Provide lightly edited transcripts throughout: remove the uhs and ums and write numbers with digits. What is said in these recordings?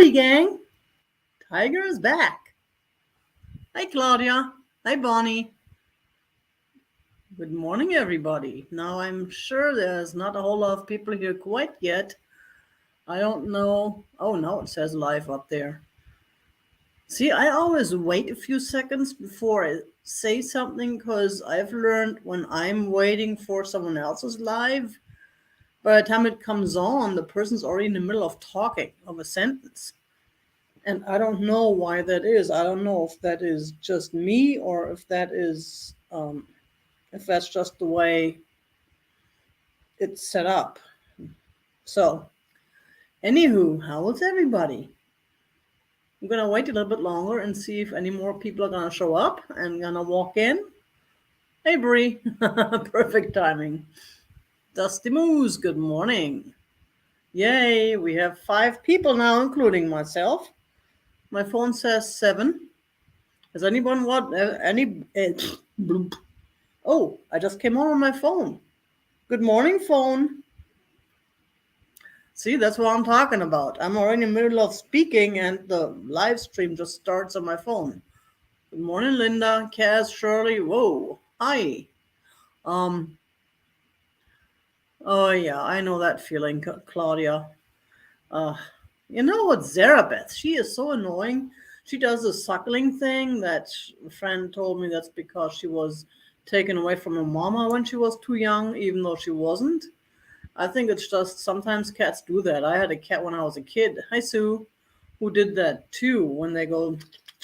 Howdy, gang. Tiger is back. Hi, Claudia. Hi, Bonnie. Good morning, everybody. Now, I'm sure there's not a whole lot of people here quite yet. I don't know. Oh, no, it says live up there. See, I always wait a few seconds before I say something because I've learned when I'm waiting for someone else's live, by the time it comes on, the person's already in the middle of talking of a sentence. And I don't know why that is. I don't know if that is just me or if that's just the way it's set up. So, anywho, how is everybody? I'm gonna wait a little bit longer and see if any more people are gonna show up and gonna walk in. Hey, Bree, perfect timing. Dusty Moose, good morning. Yay, we have 5 people now, including myself. My phone says 7. Has anyone what? Any? Bloop. Oh, I just came on my phone. Good morning, phone. See, that's what I'm talking about. I'm already in the middle of speaking and the live stream just starts on my phone. Good morning, Linda, Kaz, Shirley. Whoa, hi. Um, oh yeah, I know that feeling, Claudia. Uh, you know what, Zarabeth? She is so annoying. She does the suckling thing that a friend told me that's because she was taken away from her mama when she was too young, even though she wasn't. I think it's just sometimes cats do that. I had a cat when I was a kid. Hi, Sue, who did that too when they go,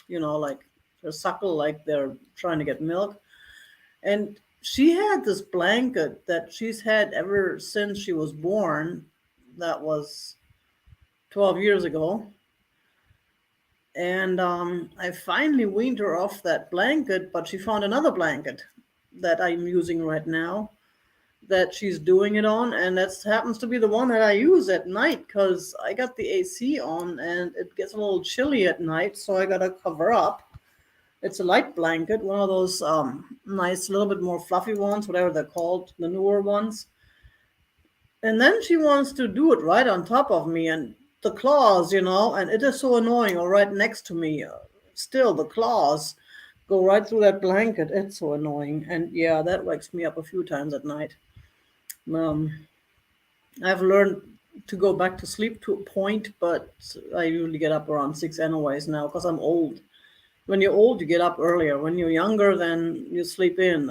like they suckle like they're trying to get milk. And she had this blanket that she's had ever since she was born. That was 12 years ago. And I finally weaned her off that blanket, but she found another blanket that I'm using right now that she's doing it on, and that happens to be the one that I use at night because I got the AC on and it gets a little chilly at night, so I gotta cover up. It's a light blanket, one of those nice, little bit more fluffy ones, whatever they're called, the newer ones. And then she wants to do it right on top of me, and the claws, and it is so annoying, or right next to me. Still, the claws go right through that blanket. It's so annoying. And yeah, that wakes me up a few times at night. Um, I've learned to go back to sleep to a point, but I usually get up around 6 anyways now because I'm old. When you're old, you get up earlier. When you're younger, then you sleep in.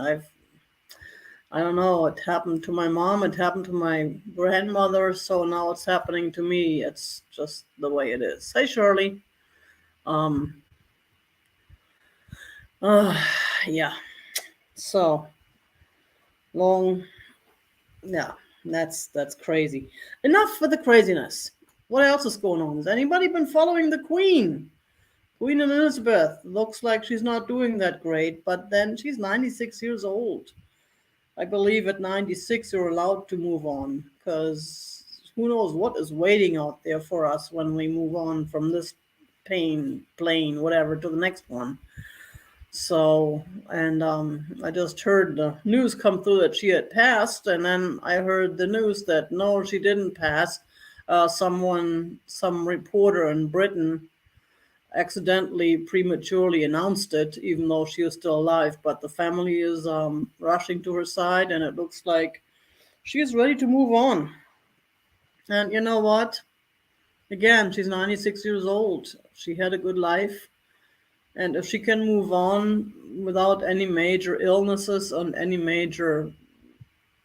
I don't know, it happened to my mom, it happened to my grandmother, so now it's happening to me. It's just the way it is. Hey, Shirley. Um, uh, yeah. So long. Yeah, that's crazy. Enough with the craziness. What else is going on? Has anybody been following the Queen? Queen Elizabeth looks like she's not doing that great, but then she's 96 years old. I believe at 96 you're allowed to move on because who knows what is waiting out there for us when we move on from this plane, whatever, to the next one. So, and I just heard the news come through that she had passed, and then I heard the news that no, she didn't pass. Some reporter in Britain accidentally prematurely announced it, even though she is still alive. But the family is rushing to her side, and it looks like she is ready to move on. And you know what? Again, she's 96 years old. She had a good life. And if she can move on without any major illnesses and any major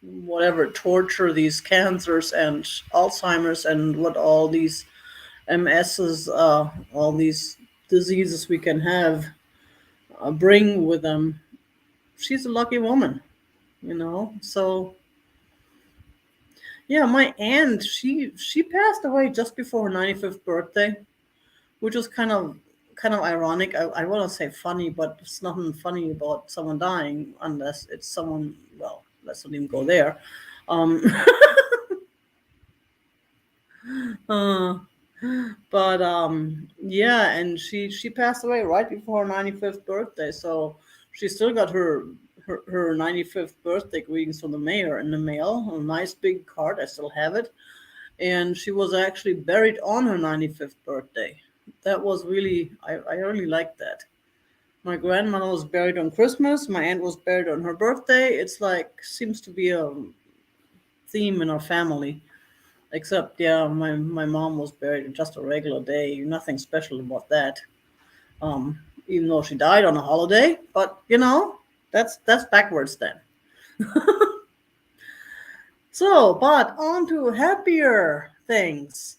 whatever torture, these cancers and Alzheimer's and what all these MSs, all these diseases we can have bring with them, she's a lucky woman. So yeah, my aunt, she passed away just before her 95th birthday, which was kind of ironic. I want to say funny, but it's nothing funny about someone dying unless it's someone. Well, let's not even go there. Um, uh, but yeah, and she passed away right before her 95th birthday, so she still got her 95th birthday greetings from the mayor in the mail. A nice big card. I still have it. and she was actually buried on her 95th birthday. That was really, I really liked that. My grandmother was buried on Christmas. My aunt was buried on her birthday. It's like seems to be a theme in our family. Except, yeah, my mom was buried on just a regular day. Nothing special about that. Even though she died on a holiday. But that's backwards then. So, but on to happier things.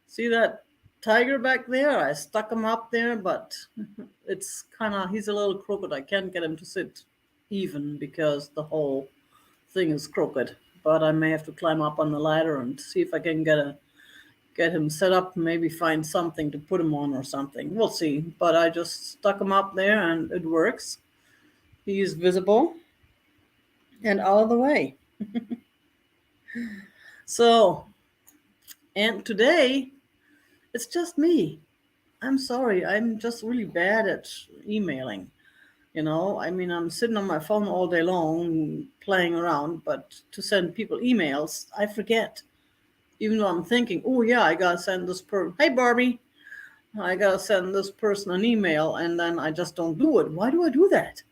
See that tiger back there? I stuck him up there, but it's kind of, he's a little crooked. I can't get him to sit even because the whole thing is crooked. But I may have to climb up on the ladder and see if I can get him set up, maybe find something to put him on or something. We'll see. But I just stuck him up there and it works. He is visible and out of the way. So, and today it's just me. I'm sorry. I'm just really bad at emailing. I mean, I'm sitting on my phone all day long playing around, but to send people emails, I forget. Even though I'm thinking, oh, yeah, I got to send this person, hey, Barbie, I got to send this person an email, and then I just don't do it. Why do I do that?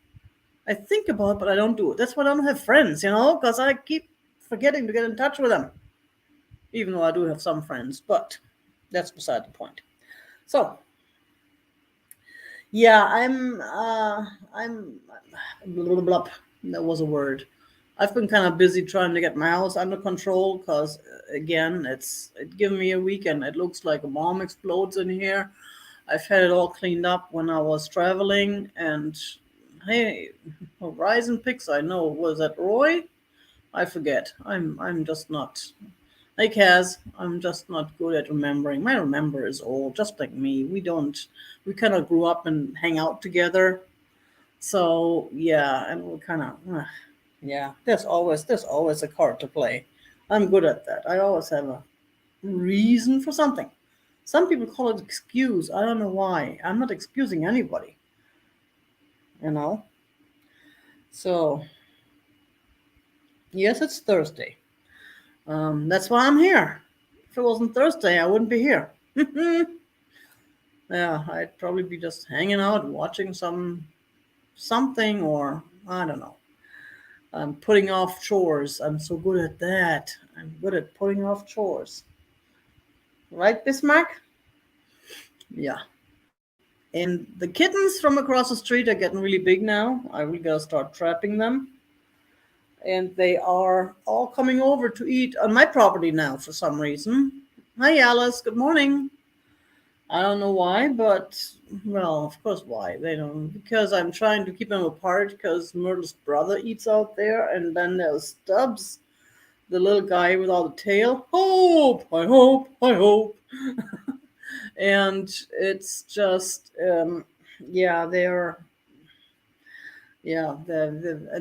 I think about it, but I don't do it. That's why I don't have friends, because I keep forgetting to get in touch with them, even though I do have some friends, but that's beside the point. So, yeah, I'm blah, blah, blah. That was a word. I've been kind of busy trying to get my house under control because, again, it given me a weekend. It looks like a bomb explodes in here. I've had it all cleaned up when I was traveling, and hey, Horizon Pix, I know, was that Roy? I forget. I'm just not like Kaz. I'm just not good at remembering. My remember is old, just like me. We kind of grew up and hang out together. So yeah, and we kind of yeah. There's always a card to play. I'm good at that. I always have a reason for something. Some people call it excuse. I don't know why. I'm not excusing anybody. You know. So yes, it's Thursday. That's why I'm here. If it wasn't Thursday, I wouldn't be here. Yeah, I'd probably be just hanging out, watching something, or I don't know. I'm putting off chores. I'm so good at that. I'm good at putting off chores. Right, Bismarck? Yeah. And the kittens from across the street are getting really big now. I really gotta start trapping them. And they are all coming over to eat on my property now for some reason. Hi, Alice. Good morning. I don't know why, but well, of course, why they don't. Because I'm trying to keep them apart. Because Myrtle's brother eats out there, and then there's Stubbs, the little guy without a tail. Hope, I hope, I hope. And it's just, yeah, and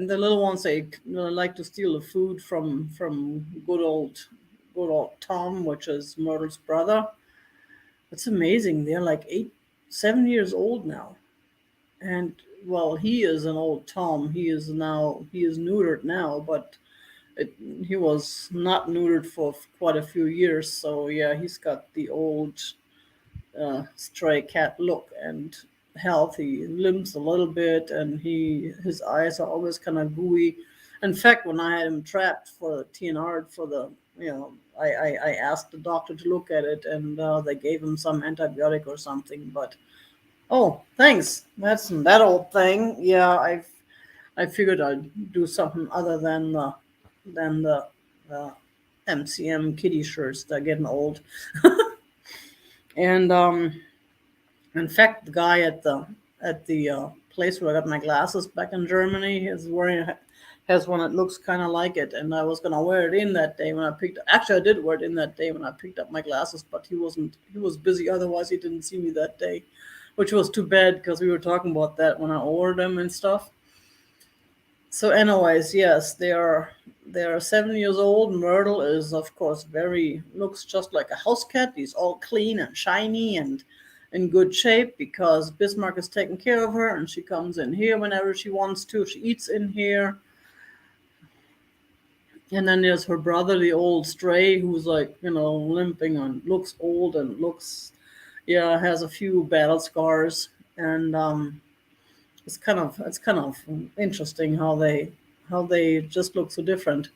the little ones they like to steal the food from good old Tom, which is Myrtle's brother. It's amazing. They're like 7 years old now, and well, he is an old Tom. He is neutered now, but he was not neutered for quite a few years. So yeah, he's got the old stray cat look and health. He limps a little bit, and his eyes are always kind of gooey. In fact, when I had him trapped for the TNR for the I asked the doctor to look at it, and they gave him some antibiotic or something. But oh, thanks. That's that old thing. Yeah, I figured I'd do something other than the MCM kitty shirts. They're getting old. And in fact, the guy at the place where I got my glasses back in Germany has one that looks kind of like it, and I was gonna wear it in that day when I picked. Actually, I did wear it in that day when I picked up my glasses, but he wasn't. He was busy. Otherwise, he didn't see me that day, which was too bad because we were talking about that when I ordered them and stuff. So, anyways, yes, they are 7 years old. Myrtle is, of course, very looks just like a house cat. He's all clean and shiny and in good shape because Bismarck is taking care of her, and she comes in here whenever she wants to. She eats in here, And then there's her brother, the old stray, who's like, limping and looks old and looks, yeah, has a few battle scars. And it's kind of interesting how they just look so different.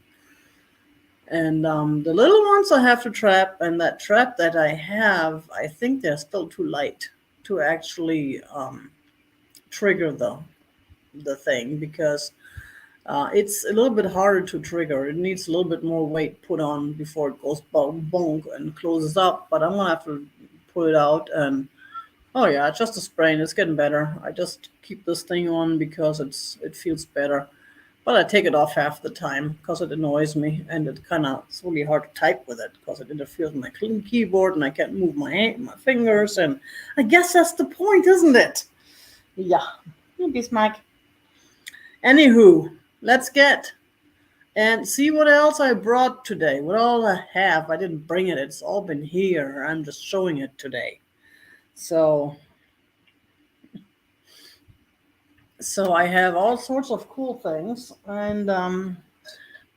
And the little ones I have to trap, and that trap that I have, I think they're still too light to actually trigger the thing, because it's a little bit harder to trigger. It needs a little bit more weight put on before it goes bonk and closes up. But I'm gonna have to pull it out. And oh yeah, it's just a sprain. It's getting better. I just keep this thing on because it feels better. But I take it off half the time because it annoys me, and it's really hard to type with it because it interferes with my clean keyboard, and I can't move my fingers. And I guess that's the point, isn't it? Yeah. Bismarck. Anywho, let's get and see what else I brought today. What all I have. I didn't bring it. It's all been here. I'm just showing it today. So I have all sorts of cool things. And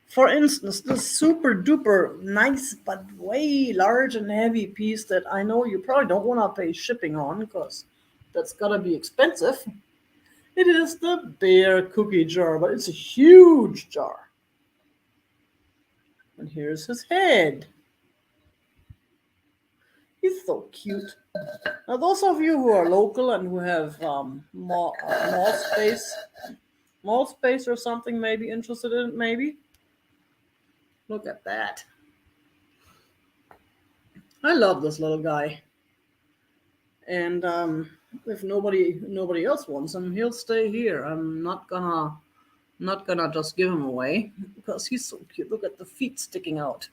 for instance, this super duper nice but way large and heavy piece that I know you probably don't want to pay shipping on, because that's gotta be expensive. It is the bear cookie jar, but it's a huge jar. And here's his head. He's so cute. Now, those of you who are local and who have mall space or something, maybe interested in it, maybe. Look at that. I love this little guy. And if nobody else wants him, he'll stay here. I'm not gonna just give him away because he's so cute. Look at the feet sticking out.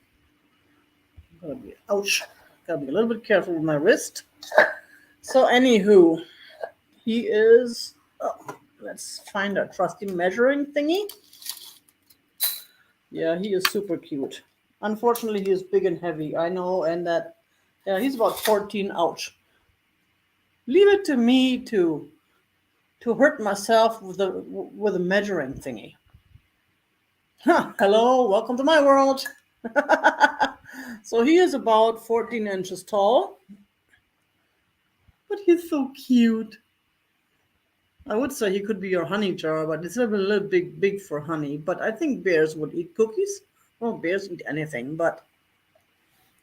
Ouch. Gotta be a little bit careful with my wrist. So anywho, he is. Oh, let's find a trusty measuring thingy. Yeah, he is super cute. Unfortunately, he is big and heavy. I know, and that. Yeah, he's about 14. Ouch. Leave it to me to hurt myself with a measuring thingy. Huh, hello, welcome to my world. So he is about 14 inches tall, but he's so cute. I would say he could be your honey jar, but it's a little big for honey. But I think bears would eat cookies. Well, bears eat anything, but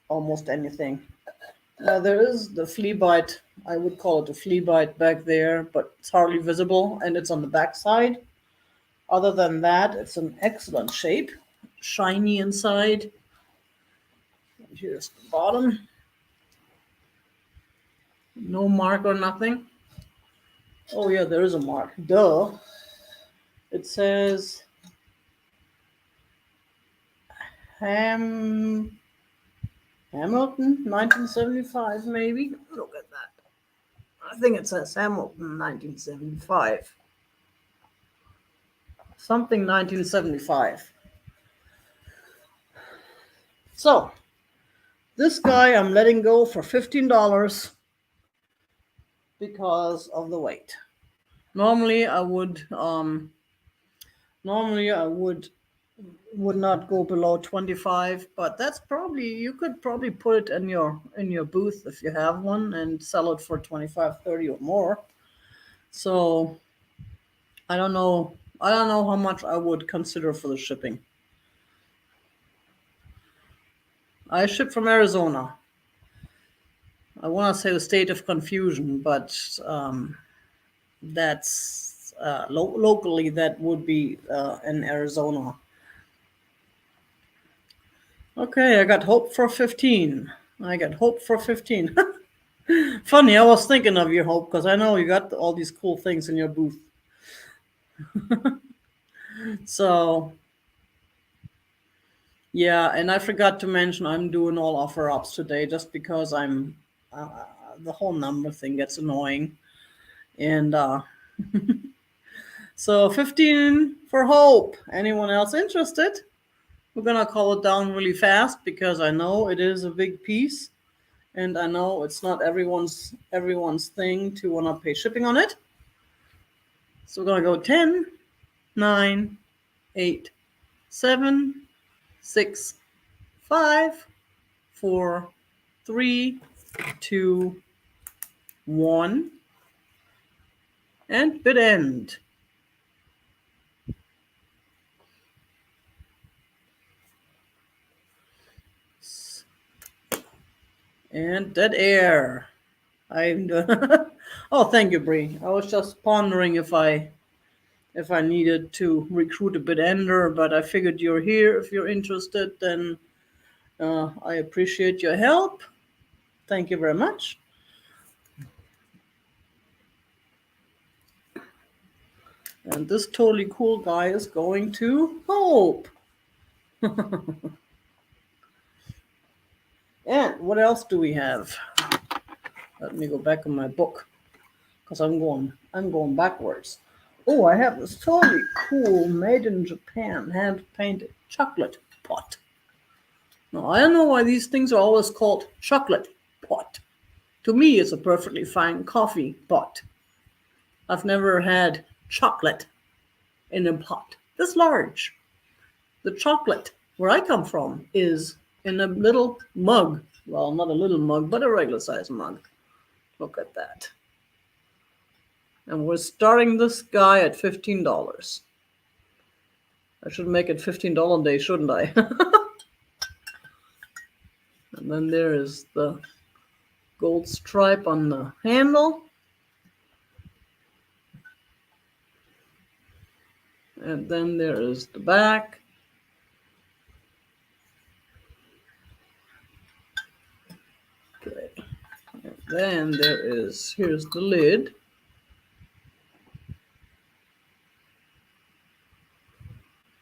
almost anything. Now there is the flea bite. I would call it a flea bite back there, but it's hardly visible, and it's on the back side. Other than that, it's an excellent shape, shiny inside. And here's the bottom. No mark or nothing. Oh yeah, there is a mark. Duh. It says Hamilton, 1975, maybe. Look at that. I think it says Hamilton, 1975. Something 1975. So, this guy I'm letting go for $15 because of the weight. Normally I would not go below 25, but that's probably, you could probably put it in your booth if you have one and sell it for 25, 30 or more. So I don't know how much I would consider for the shipping. I ship from Arizona. I want to say the state of confusion, but that's locally that would be in Arizona. Okay, I got hope for 15. Funny, I was thinking of you, Hope, because I know you got all these cool things in your booth. So, yeah, and I forgot to mention I'm doing all offer ups today just because the whole number thing gets annoying. And so 15 for Hope. Anyone else interested? We're gonna call it down really fast because I know it is a big piece, and I know it's not everyone's thing to want to pay shipping on it. So we're gonna go 10, 9, 8, 7, 6, 5, 4, 3, 2, 1, and bid end. And dead air. Oh, thank you, Bree. I was just pondering if I needed to recruit a bid ender, but I figured you're here. If you're interested, then I appreciate your help. Thank you very much. And this totally cool guy is going to Hope. And what else do we have? Let me go back in my book because I'm going backwards. Oh, I have this totally cool made in Japan hand painted chocolate pot. Now I don't know why these things are always called chocolate pot. To me, it's a perfectly fine coffee pot. I've never had chocolate in a pot this large. The chocolate where I come from is in a little mug. Well, not a little mug, but a regular size mug. Look at that. And we're starting this guy at $15. I should make it $15 a day, shouldn't I? And then there is the gold stripe on the handle. And then there is the back. Okay. And then here's the lid.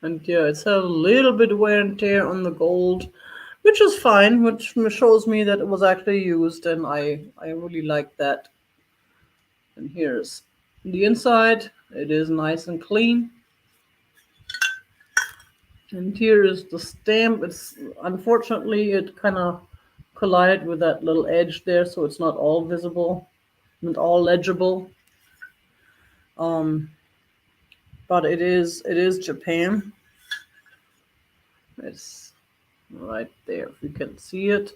And yeah, it's had a little bit of wear and tear on the gold, which is fine, which shows me that it was actually used, and I really like that. And here's the inside. It is nice and clean. And here is the stamp. It's unfortunately it kind of collided with that little edge there, so it's not all visible, not all legible. But it is Japan. It's right there, if you can see it.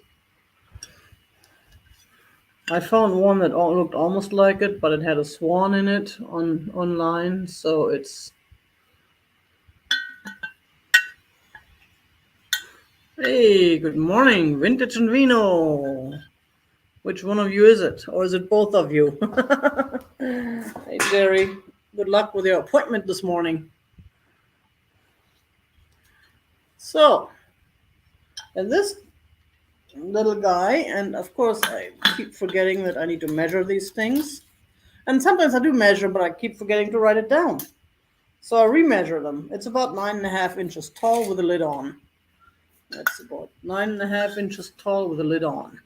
I found one that looked almost like it, but it had a swan in it online, so it's... Hey, good morning, Vintage and Vino. Which one of you is it? Or is it both of you? Hey, Jerry. Good luck with your appointment this morning. So, and this little guy, and of course I keep forgetting that I need to measure these things. And sometimes I do measure, but I keep forgetting to write it down. So I remeasure them. It's about 9.5 inches tall with the lid on. That's about 9.5 inches tall with the lid on.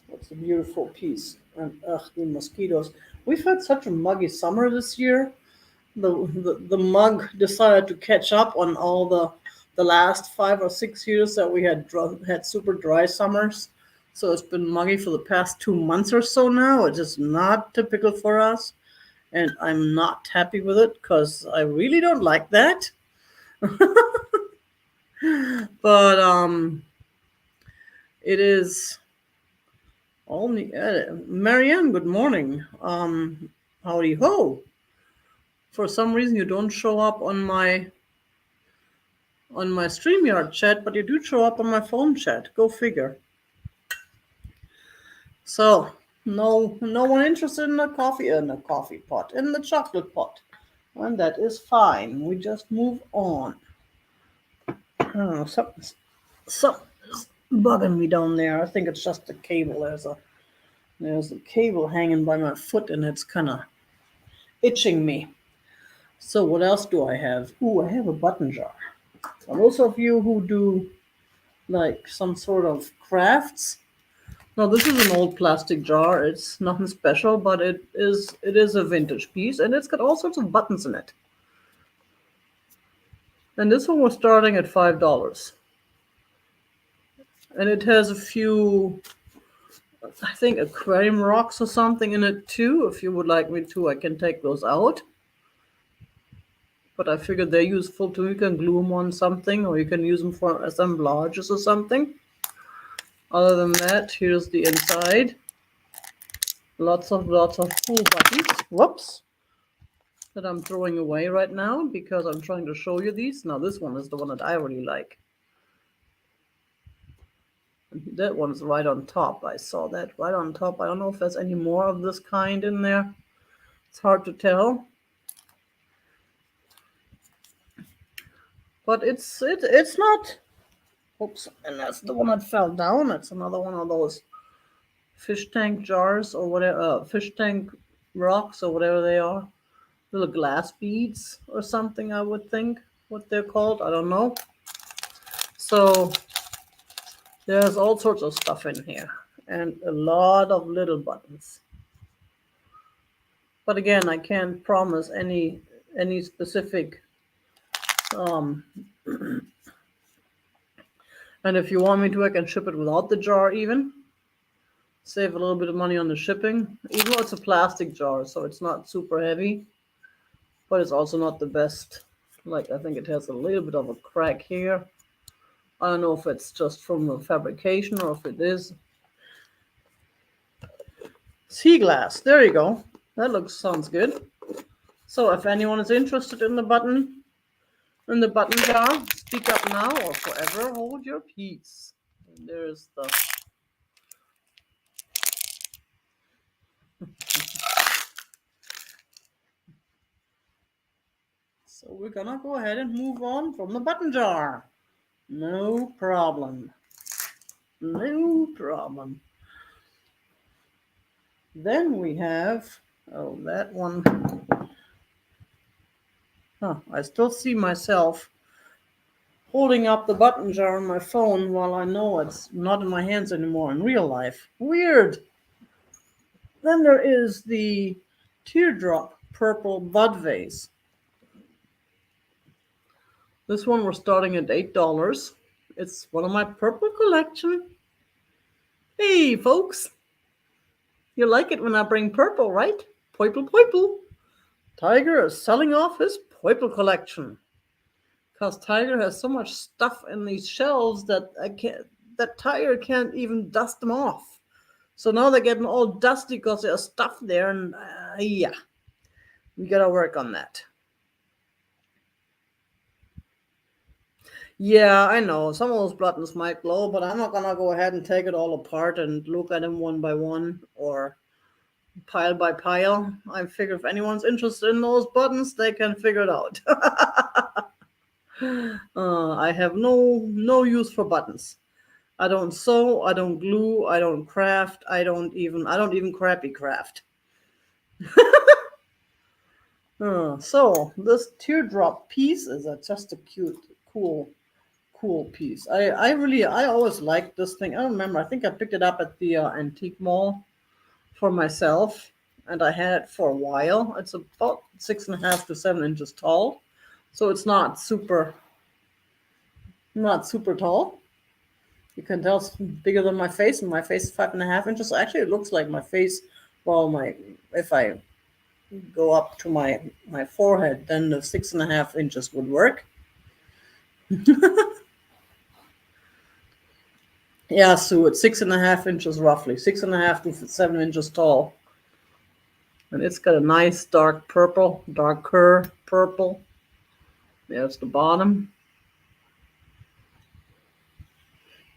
That's a beautiful piece. And the mosquitoes. We've had such a muggy summer this year. The mug decided to catch up on all the last 5 or 6 years that we had super dry summers. So it's been muggy for the past 2 months or so now. It's just not typical for us. And I'm not happy with it because I really don't like that. But it is only Marianne, good morning. Howdy ho. For some reason you don't show up on my StreamYard chat, but you do show up on my phone chat. Go figure. So no one interested in the coffee pot, in the chocolate pot. And that is fine. We just move on. Something's bugging me down there. I think it's just the cable. There's a cable hanging by my foot and it's kind of itching me. So what else do I have? Ooh, I have a button jar. For those of you who do like some sort of crafts, now this is an old plastic jar. It's nothing special, but it is a vintage piece, and it's got all sorts of buttons in it. And this one was starting at $5. And it has a few, I think, aquarium rocks or something in it too. If you would like me to, I can take those out. but I figured they're useful too. You can glue them on something, or you can use them for assemblages or something. Other than that, here's the inside. Lots of cool buttons. Whoops. That I'm throwing away right now because I'm trying to show you these. Now this one is the one that I really like. That one's right on top. I saw that right on top. I don't know if there's any more of this kind in there. It's hard to tell. But it's not. Oops, and that's the one that fell down. That's another one of those fish tank jars or whatever, fish tank rocks or whatever they are. Little glass beads or something, I would think, what they're called. I don't know. So there's all sorts of stuff in here and a lot of little buttons. But again, I can't promise any specific. And if you want me to, I can ship it without the jar even. Save a little bit of money on the shipping. Even though it's a plastic jar, so it's not super heavy. But it's also not the best. Like, I think it has a little bit of a crack here. I don't know if it's just from the fabrication or if it is. Sea glass. There you go. That sounds good. So if anyone is interested in the button jar, speak up now or forever hold your peace. And there's the So we're gonna go ahead and move on from the button jar. No problem. No problem. Then we have, that one. I still see myself holding up the button jar on my phone while I know it's not in my hands anymore in real life. Weird. Then there is the teardrop purple bud vase. This one we're starting at $8. It's one of my purple collection. Hey, folks. You like it when I bring purple, right? Purple. Tiger is selling off his purple collection. Because Tiger has so much stuff in these shelves that Tiger can't even dust them off. So now they're getting all dusty because there's stuff there, and yeah, we gotta work on that. Yeah, I know. Some of those buttons might glow, but I'm not gonna go ahead and take it all apart and look at them one by one or pile by pile. I figure if anyone's interested in those buttons, they can figure it out. I have no use for buttons. I don't sew, I don't glue, I don't craft, I don't even crappy craft. So this teardrop piece is just a cute, cool piece. I always liked this thing. I don't remember. I think I picked it up at the antique mall for myself, and I had it for a while. It's about 6.5 to 7 inches tall, so it's not super tall. You can tell it's bigger than my face, and my face is 5.5 inches. Actually, it looks like my face. Well, if I go up to my forehead, then the 6.5 inches would work. Yeah, so it's 6.5 inches roughly, 6.5 to 7 inches tall. And it's got a nice darker purple. There's the bottom.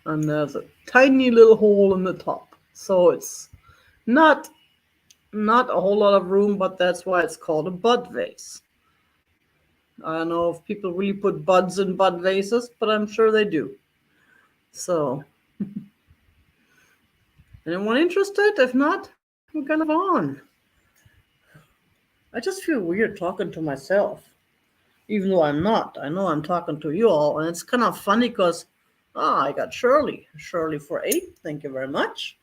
And there's a tiny little hole in the top. So it's not a whole lot of room, but that's why it's called a bud vase. I don't know if people really put buds in bud vases, but I'm sure they do. So, anyone interested? If not, we're gonna move on. I just feel weird talking to myself, even though I'm not. I know I'm talking to you all, and it's kind of funny because I got Shirley for 8. Thank you very much.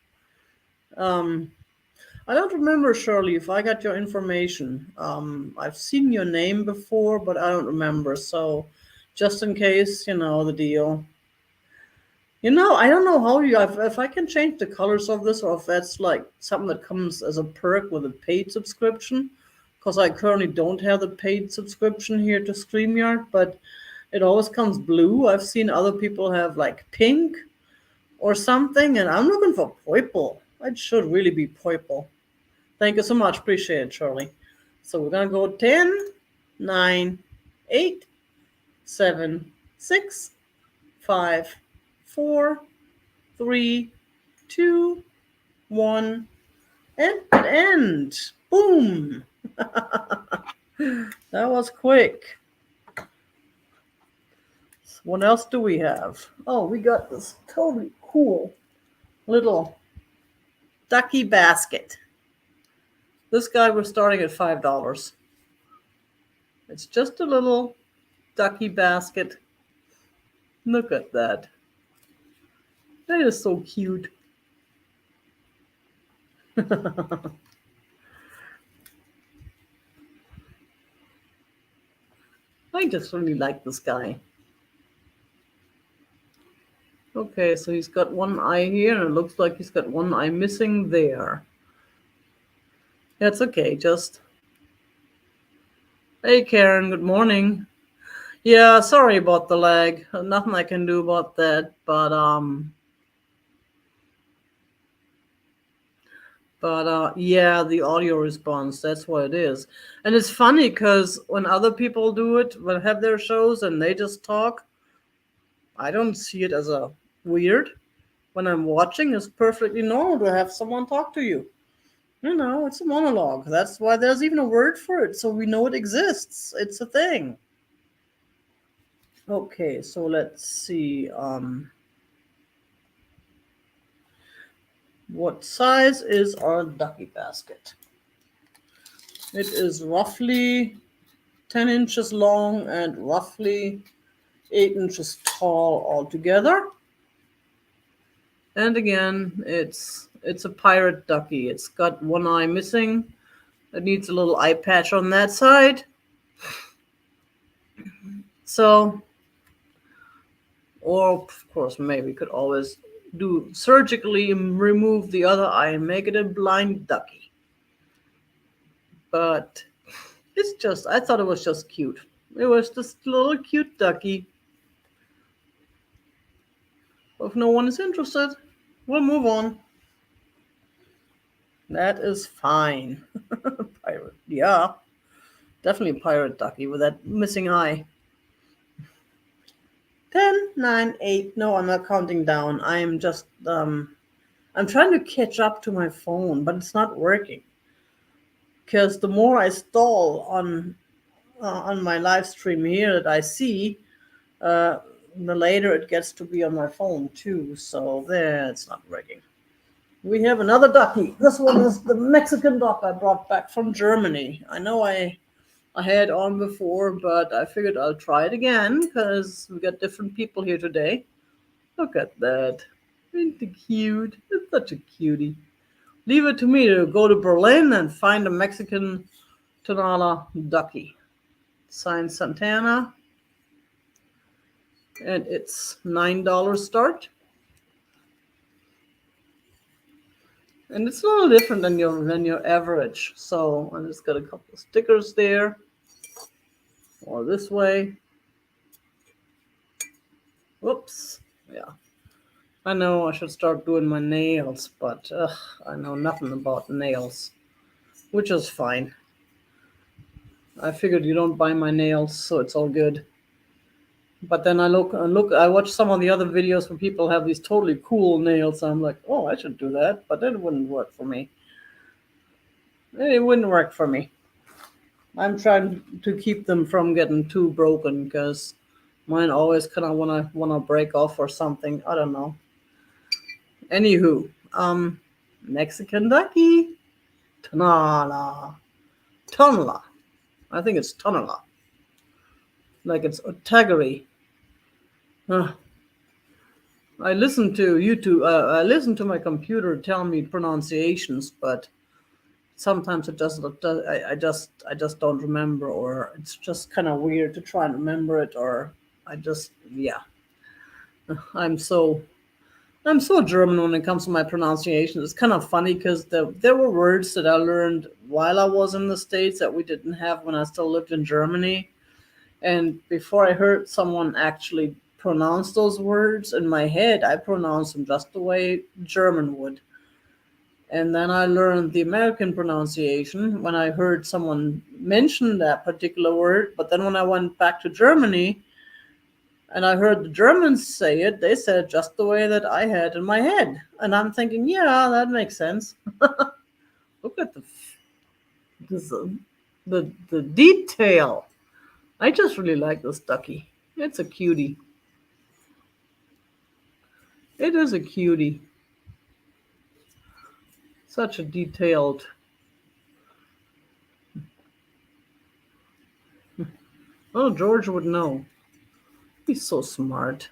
I don't remember, Shirley, if I got your information. I've seen your name before, but I don't remember. So just in case, you know the deal. I don't know how if I can change the colors of this, or if that's like something that comes as a perk with a paid subscription. because I currently don't have the paid subscription here to StreamYard, but it always comes blue. I've seen other people have like pink or something, and I'm looking for purple. It should really be purple. Thank you so much. Appreciate it, Charlie. So we're going to go 10, 9, 8, 7, 6, 5, 4, 3, 2, 1, and end. Boom. That was quick. What else do we have? Oh, we got this totally cool little ducky basket. This guy was starting at $5. It's just a little ducky basket. Look at that. That is so cute. I just really like this guy. Okay, so he's got one eye here, and it looks like he's got one eye missing there. That's okay, just... Hey, Karen, good morning. Yeah, sorry about the lag. Nothing I can do about that, but yeah, the audio response, that's what it is. And it's funny because when other people do it, when have their shows and they just talk, I don't see it as a weird. When I'm watching, it's perfectly normal to have someone talk to you. You know, it's a monologue. That's why there's even a word for it, so we know it exists. It's a thing. Okay, so let's see. What size is our ducky basket? It is roughly 10 inches long and roughly 8 inches tall altogether. And again, it's a pirate ducky. It's got one eye missing. It needs a little eye patch on that side. So, or of course, maybe could always do surgically remove the other eye and make it a blind ducky. But it's just, I thought it was just cute. It was just a little cute ducky. If no one is interested, we'll move on. That is fine. Pirate, yeah. Definitely a pirate ducky with that missing eye. 10, 9, 8. No, I'm not counting down. I'm just, I'm trying to catch up to my phone, but it's not working. Because the more I stall on my live stream here that I see, the later it gets to be on my phone too. So there, it's not working. We have another ducky. This one is the Mexican duck I brought back from Germany. I know I had it on before, but I figured I'll try it again because we got different people here today. Look at that. Isn't it cute? It's such a cutie. Leave it to me to go to Berlin and find a Mexican Tonala ducky. Signed Santana. And it's $9 start. And it's a little different than your average. So I just got a couple of stickers there. Or this way. Whoops. Yeah. I know I should start doing my nails, but I know nothing about nails, which is fine. I figured you don't buy my nails, so it's all good. But then I watch some of the other videos where people have these totally cool nails. I'm like, oh, I should do that, but it wouldn't work for me. It wouldn't work for me. I'm trying to keep them from getting too broken because mine always kind of wanna break off or something. I don't know. Anywho, Mexican ducky, Tonala. I think it's Tonala. Like it's Otagarry. I listen to YouTube. I listen to my computer tell me pronunciations, but sometimes it doesn't. I just don't remember, or it's just kind of weird to try and remember it, or yeah. I'm so I'm so German when it comes to my pronunciation. It's kind of funny because there were words that I learned while I was in the States that we didn't have when I still lived in Germany. And before I heard someone actually pronounce those words in my head, I pronounced them just the way German would. And then I learned the American pronunciation when I heard someone mention that particular word. But then when I went back to Germany and I heard the Germans say it, they said it just the way that I had in my head. And I'm thinking, yeah, that makes sense. Look at this, the detail. I just really like this ducky. It's a cutie. It is a cutie. Such a detailed. Oh, George would know. He's so smart.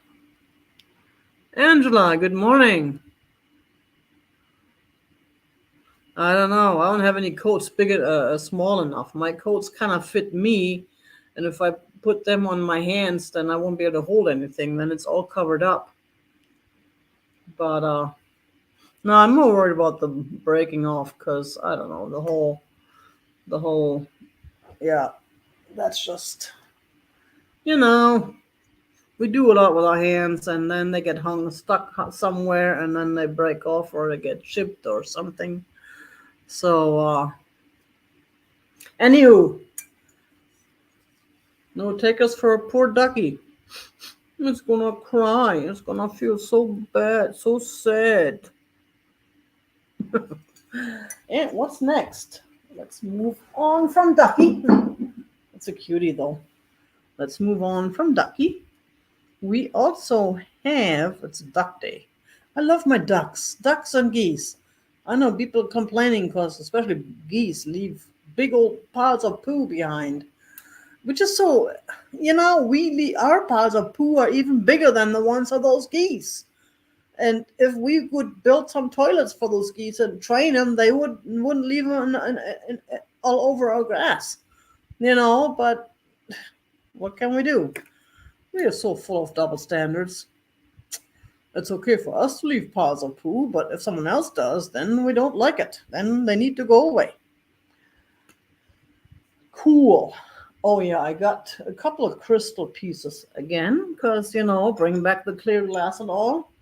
Angela, good morning. I don't know. I don't have any coats small enough. My coats kind of fit me, and if I put them on my hands, then I won't be able to hold anything. Then it's all covered up. But no, I'm more worried about the breaking off because I don't know the whole. Yeah, that's just you know we do a lot with our hands, and then they get hung stuck somewhere, and then they break off or they get chipped or something. So, anywho, no, take us for a poor ducky. It's gonna cry. It's gonna feel so bad, so sad. And what's next? Let's move on from Ducky. It's a cutie though. Let's move on from Ducky. We also have it's Duck Day. I love my ducks and geese. I know people complaining because especially geese leave big old piles of poo behind, which is so. Our piles of poo are even bigger than the ones of those geese. And if we could build some toilets for those geese and train them, they wouldn't leave them all over our grass, But what can we do? We are so full of double standards. It's okay for us to leave piles of poo, but if someone else does, then we don't like it. Then they need to go away. Cool. Oh yeah, I got a couple of crystal pieces again, because bring back the clear glass and all.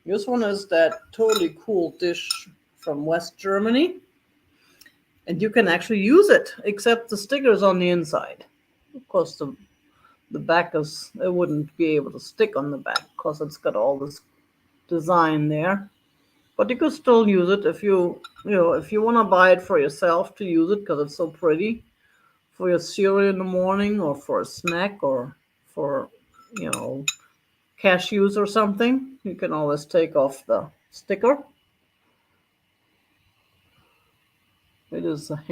This one is that totally cool dish from West Germany, and you can actually use it, except the stickers on the inside. Of course, the back it wouldn't be able to stick on the back because it's got all this design there. But you could still use it if you want to buy it for yourself to use it because it's so pretty for your cereal in the morning or for a snack or for you know cashews or something. You can always take off the sticker. It is a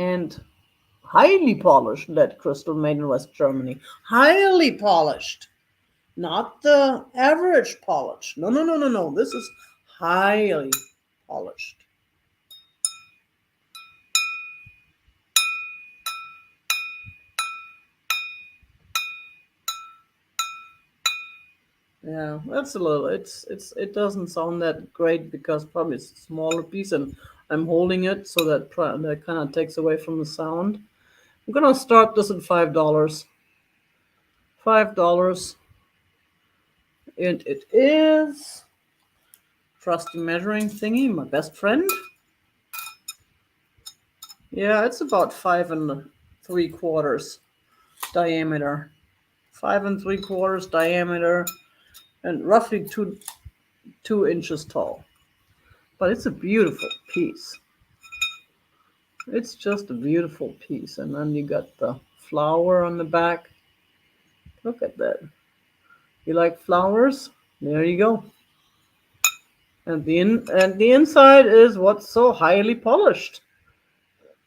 highly polished lead crystal made in West Germany. Highly polished. Not the average polish. No, no, no, no, no. This is highly polished. Yeah, that's a little. It doesn't sound that great because probably it's a smaller piece and I'm holding it so that kind of takes away from the sound. I'm gonna start this at $5. $5, and it is trusty measuring thingy, my best friend. Yeah, it's about 5 3/4 diameter. 5 3/4 diameter and roughly 2 inches tall. But it's a beautiful piece. It's just a beautiful piece. And then you got the flower on the back. Look at that. You like flowers? There you go. And the inside is what's so highly polished.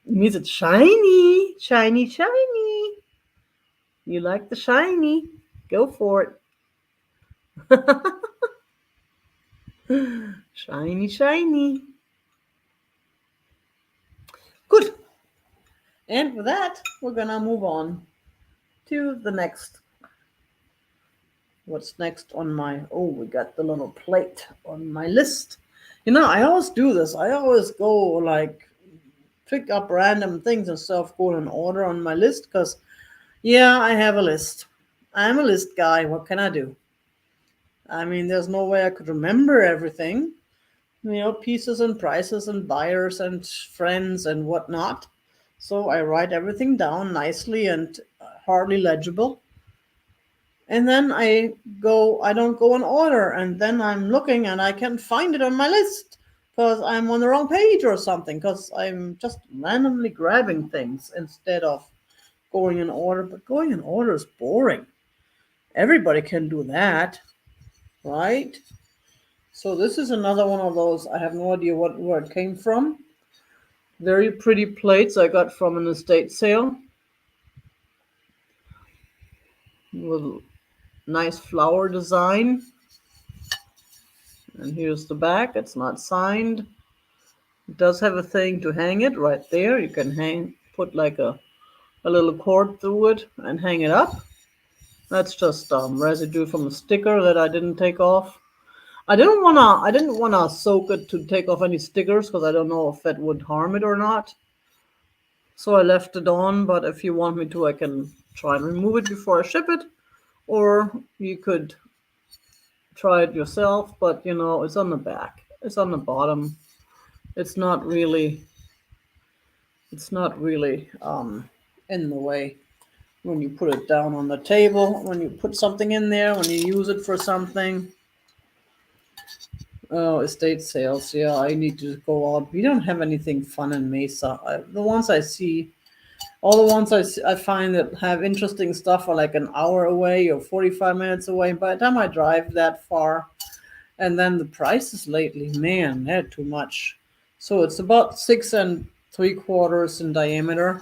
It means it's shiny, shiny, shiny. You like the shiny? Go for it. Shiny, shiny. Good. And with that, we're gonna move on to the next What's next on my, oh, we got the little plate on my list. I always do this. I always go like pick up random things and stuff, go in order on my list because, yeah, I have a list. I'm a list guy. What can I do? I mean, there's no way I could remember everything, pieces and prices and buyers and friends and whatnot. So I write everything down nicely and hardly legible. And then I don't go in order. And then I'm looking and I can't find it on my list because I'm on the wrong page or something because I'm just randomly grabbing things instead of going in order. But going in order is boring. Everybody can do that, right? So this is another one of those. I have no idea where it came from. Very pretty plates I got from an estate sale with nice flower design. And here's the back. It's not signed. It does have a thing to hang it right there. You can put like a little cord through it and hang it up. That's just residue from a sticker that I didn't take off. I didn't wanna soak it to take off any stickers because I don't know if that would harm it or not. So I left it on, but if you want me to, I can try and remove it before I ship it, or you could try it yourself. But it's on the back. It's on the bottom. It's not really in the way when you put it down on the table, when you put something in there, when you use it for something. Oh, estate sales. Yeah, I need to go out. We don't have anything fun in Mesa. The ones I see, all the ones I find that have interesting stuff are like an hour away or 45 minutes away. By the time I drive that far, and then the prices lately, man, they're too much. So it's about 6 3/4 in diameter.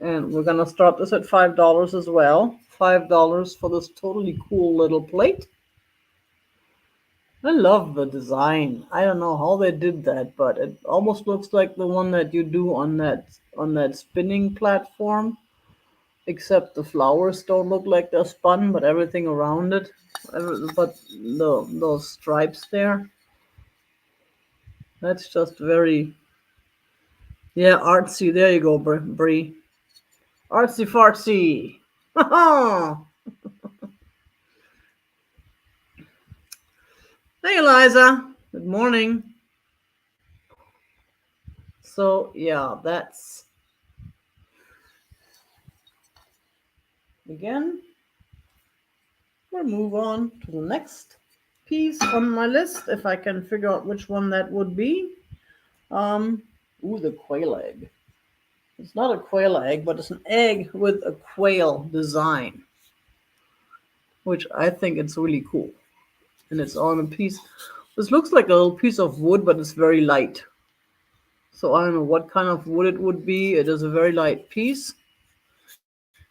And we're gonna start this at $5 as well. $5 for this totally cool little plate. I love the design. I don't know how they did that, but it almost looks like the one that you do on that spinning platform, except the flowers don't look like they're spun, but everything around it. But those stripes there, that's just very, yeah, artsy. There you go, Brie. Artsy fartsy. Hey, Eliza. Good morning. So, yeah, that's again. We'll move on to the next piece on my list if I can figure out which one that would be. The quail egg. It's not a quail egg, but it's an egg with a quail design, which I think it's really cool. And it's on a piece. This looks like a little piece of wood, but it's very light. So I don't know what kind of wood it would be. It is a very light piece.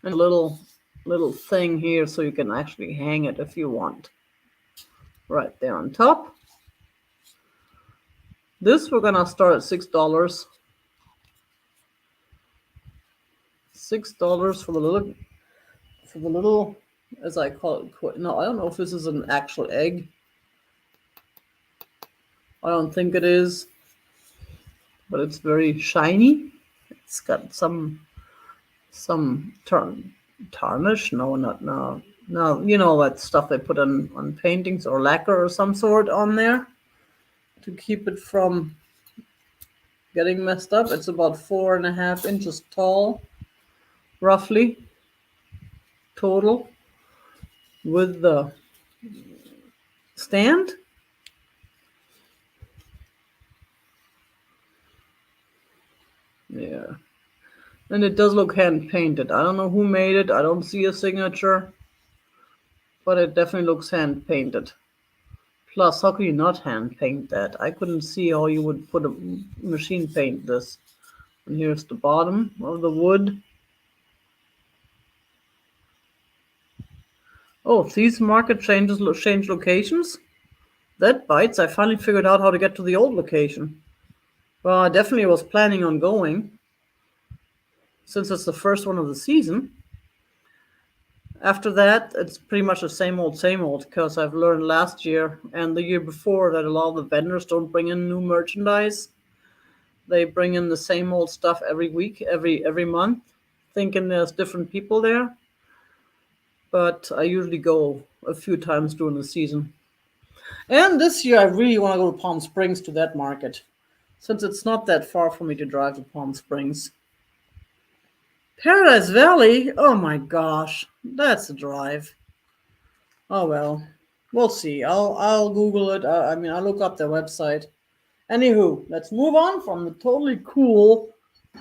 And a little thing here so you can actually hang it if you want. Right there on top. This we're gonna start at $6. $6 for the little, as I call it. No, I don't know if this is an actual egg. I don't think it is, but it's very shiny. It's got some tarnish. No, not no. No, that stuff they put on paintings or lacquer or some sort on there to keep it from getting messed up. It's about 4.5 inches tall, roughly, total, with the stand. Yeah. And it does look hand painted. I don't know who made it. I don't see a signature, but it definitely looks hand painted. Plus, how could you not hand paint that? I couldn't see how you would put a machine paint this. And here's the bottom of the wood. Oh, these market change locations? That bites. I finally figured out how to get to the old location. Well, I definitely was planning on going, since it's the first one of the season. After that, it's pretty much the same old, because I've learned last year and the year before that a lot of the vendors don't bring in new merchandise. They bring in the same old stuff every week, every month, thinking there's different people there. But I usually go a few times during the season. And this year, I really want to go to Palm Springs to that market, since it's not that far for me to drive to Palm Springs. Paradise Valley? Oh my gosh, that's a drive. Oh well, we'll see. I'll Google it. I'll look up their website. Anywho, let's move on from the totally cool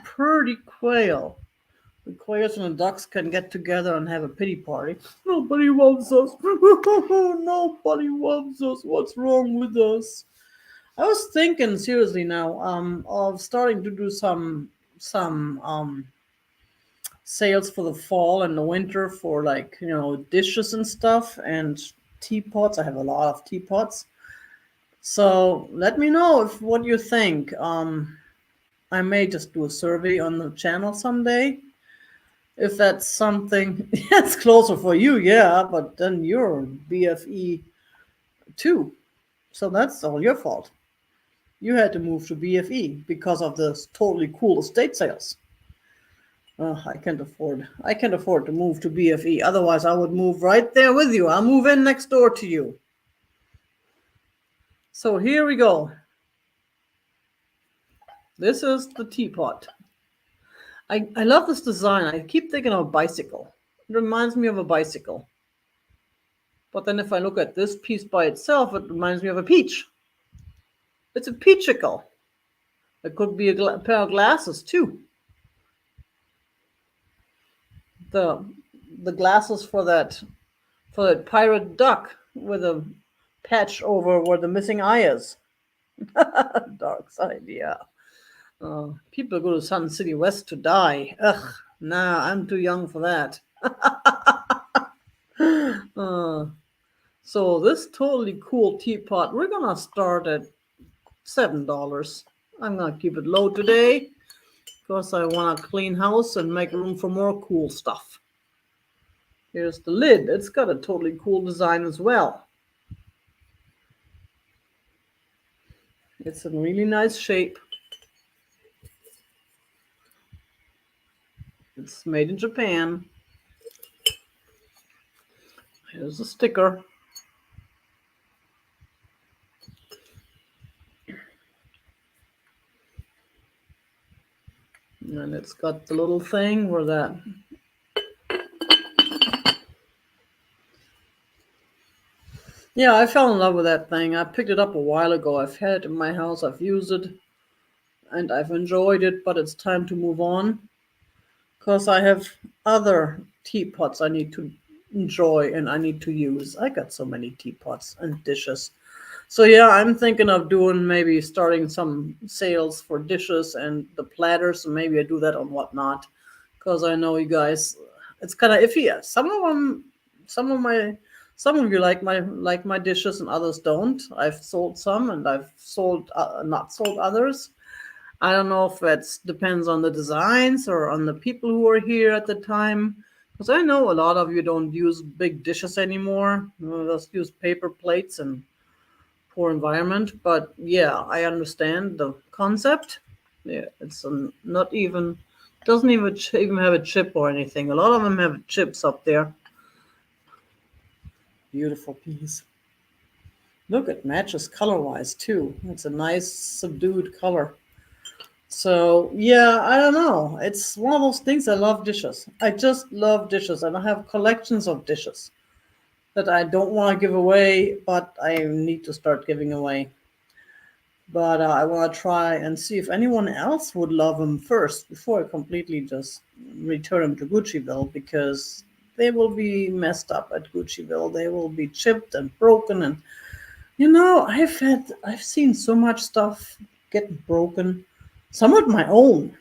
Purdy quail. The quails and the ducks can get together and have a pity party. Nobody loves us. Nobody loves us. What's wrong with us? I was thinking seriously now, of starting to do some sales for the fall and the winter for, like, dishes and stuff and teapots. I have a lot of teapots. So let me know if what you think. I may just do a survey on the channel someday. If that's something that's closer for you, yeah, but then you're BFE too. So that's all your fault. You had to move to BFE because of the totally cool estate sales. I can't afford to move to BFE. Otherwise, I would move right there with you. I'll move in next door to you. So here we go. This is the teapot. I love this design. I keep thinking of a bicycle. It reminds me of a bicycle. But then if I look at this piece by itself, it reminds me of a peach. It's a peachicle. It could be a pair of glasses too. The glasses for that pirate duck with a patch over where the missing eye is. Dark side, yeah. People go to Sun City West to die. Ugh, nah, I'm too young for that. So this totally cool teapot, we're gonna start at $7. I'm gonna keep it low today because I want a clean house and make room for more cool stuff. Here's the lid. It's got a totally cool design as well. It's in really nice shape. It's made in Japan. Here's a sticker. And it's got the little thing where that. Yeah, I fell in love with that thing. I picked it up a while ago. I've had it in my house. I've used it. And I've enjoyed it, but it's time to move on. Because I have other teapots I need to enjoy and I need to use. I got so many teapots and dishes. So yeah, I'm thinking of doing maybe starting some sales for dishes and the platters, and maybe I do that on Whatnot, because I know you guys, it's kind of iffy. Some of them, some of you like my dishes and others don't. I've sold some and I've sold not sold others. I don't know if it depends on the designs or on the people who are here at the time. Because I know a lot of you don't use big dishes anymore. You just use paper plates and poor environment. But yeah, I understand the concept. Yeah, it's not even, doesn't even have a chip or anything. A lot of them have chips up there. Beautiful piece. Look, it matches color-wise too. It's a nice subdued color. So yeah, I don't know. It's one of those things. I love dishes. I just love dishes, and I have collections of dishes that I don't want to give away, but I need to start giving away. But I want to try and see if anyone else would love them first before I completely just return them to Guccieville, because they will be messed up at Guccieville. They will be chipped and broken, and I've seen so much stuff get broken. Some of my own.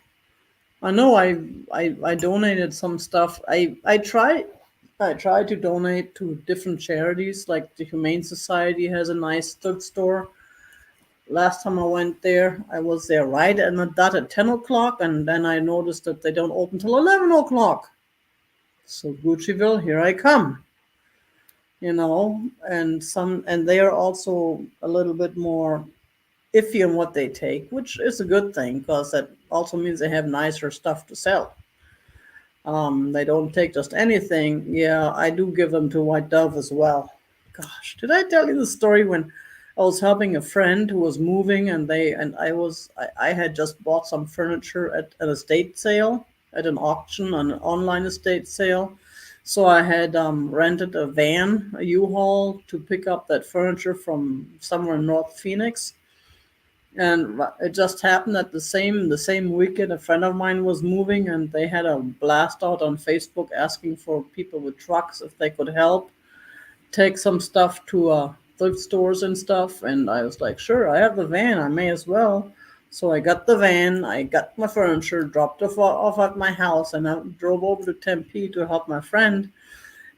I know I donated some stuff. I try to donate to different charities, like the Humane Society has a nice thrift store. Last time I went there, I was there right at the dot at 10 o'clock, and then I noticed that they don't open till 11 o'clock. So Guccieville, here I come. And they are also a little bit more iffy on what they take, which is a good thing because that also means they have nicer stuff to sell. They don't take just anything. Yeah, I do give them to White Dove as well. Gosh, did I tell you the story when I was helping a friend who was moving, and I had just bought some furniture at an estate sale, at an auction, an online estate sale. So I had rented a van, a U-Haul, to pick up that furniture from somewhere in North Phoenix. And it just happened that the same weekend a friend of mine was moving, and they had a blast out on Facebook asking for people with trucks if they could help take some stuff to thrift stores and stuff. And I was like, sure, I have the van, I may as well. So I got the van, I got my furniture, dropped off at my house, and I drove over to Tempe to help my friend.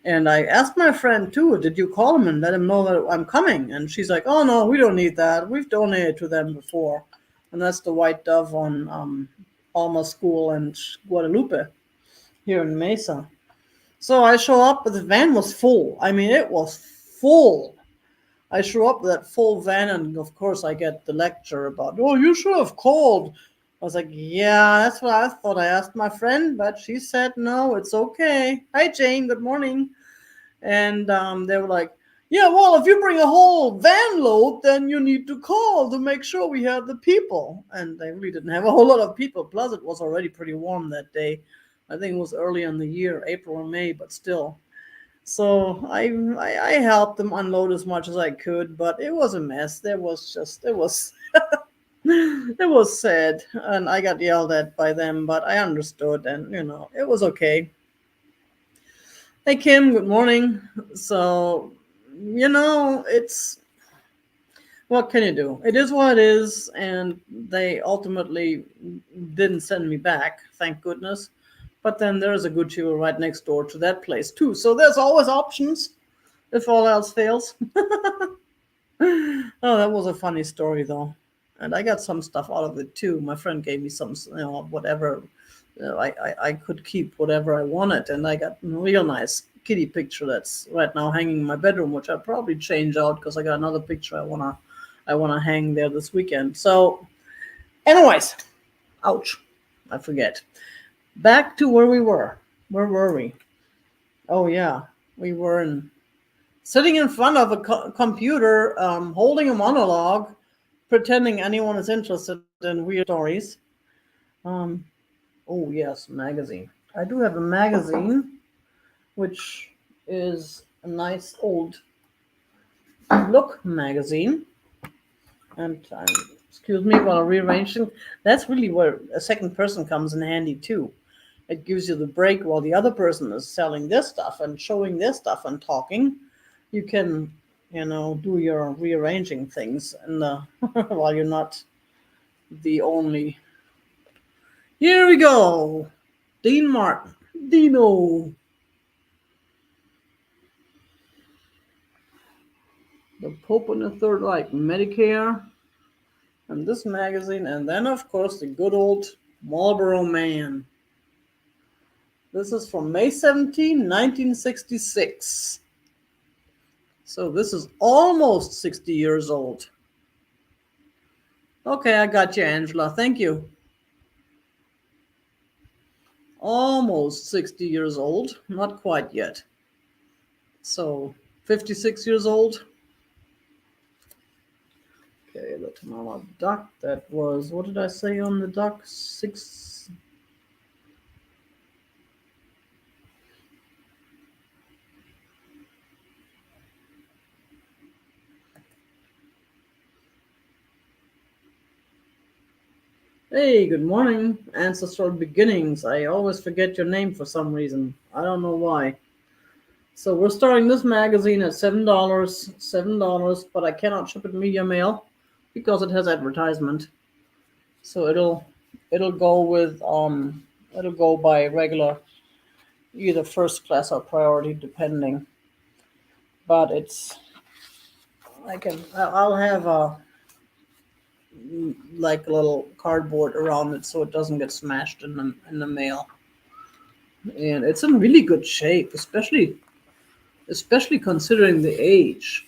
And I asked my friend too, did you call him and let him know that I'm coming? And she's like, oh no, we don't need that. We've donated to them before. And that's the White Dove on Alma School and Guadalupe here in Mesa. So I show up, but the van was full. I mean, it was full. I show up with that full van, and of course I get the lecture about, oh, you should have called. I was like, yeah, that's what I thought. I asked my friend, but she said, no, it's okay. Hi, Jane. Good morning. And they were like, yeah, well, if you bring a whole van load, then you need to call to make sure we have the people. And they really didn't have a whole lot of people. Plus, it was already pretty warm that day. I think it was early in the year, April or May, but still. So I helped them unload as much as I could, but it was a mess. It was it was sad, and I got yelled at by them, but I understood, and it was okay. Hey Kim, good morning. So, it's what can you do? It is what it is, and they ultimately didn't send me back, thank goodness. But then there's a good chewer right next door to that place too. So there's always options if all else fails. Oh, that was a funny story though. And I got some stuff out of it too. My friend gave me some, whatever. I could keep whatever I wanted, and I got a real nice kitty picture that's right now hanging in my bedroom, which I'll probably change out because I got another picture I wanna hang there this weekend. So, anyways, ouch, I forget. Back to where we were. Where were we? Oh yeah, we were sitting in front of a computer, holding a monologue, pretending anyone is interested in weird stories. Um, oh yes, magazine. I do have a magazine, which is a nice old Look magazine. And excuse me while rearranging. That's really where a second person comes in handy too. It gives you the break while the other person is selling this stuff and showing this stuff and talking. You can, do your rearranging things, and while you're not the only. Here we go. Dean Martin. Dino. The Pope and the Third Reich. Medicare. And this magazine. And then, of course, the good old Marlboro Man. This is from May 17, 1966. So this is almost 60 years old. Okay, I got you, Angela. Thank you. Almost 60 years old. Not quite yet. So 56 years old. Okay, the Tamala duck. That was, what did I say on the duck? 6. Hey, good morning. Ancestral Beginnings. I always forget your name for some reason. I don't know why. So we're starting this magazine at $7, but I cannot ship it media mail because it has advertisement. So it'll go with it'll go by regular, either first class or priority depending. But I'll have like a little cardboard around it so it doesn't get smashed in the mail. and it's in really good shape, especially considering the age.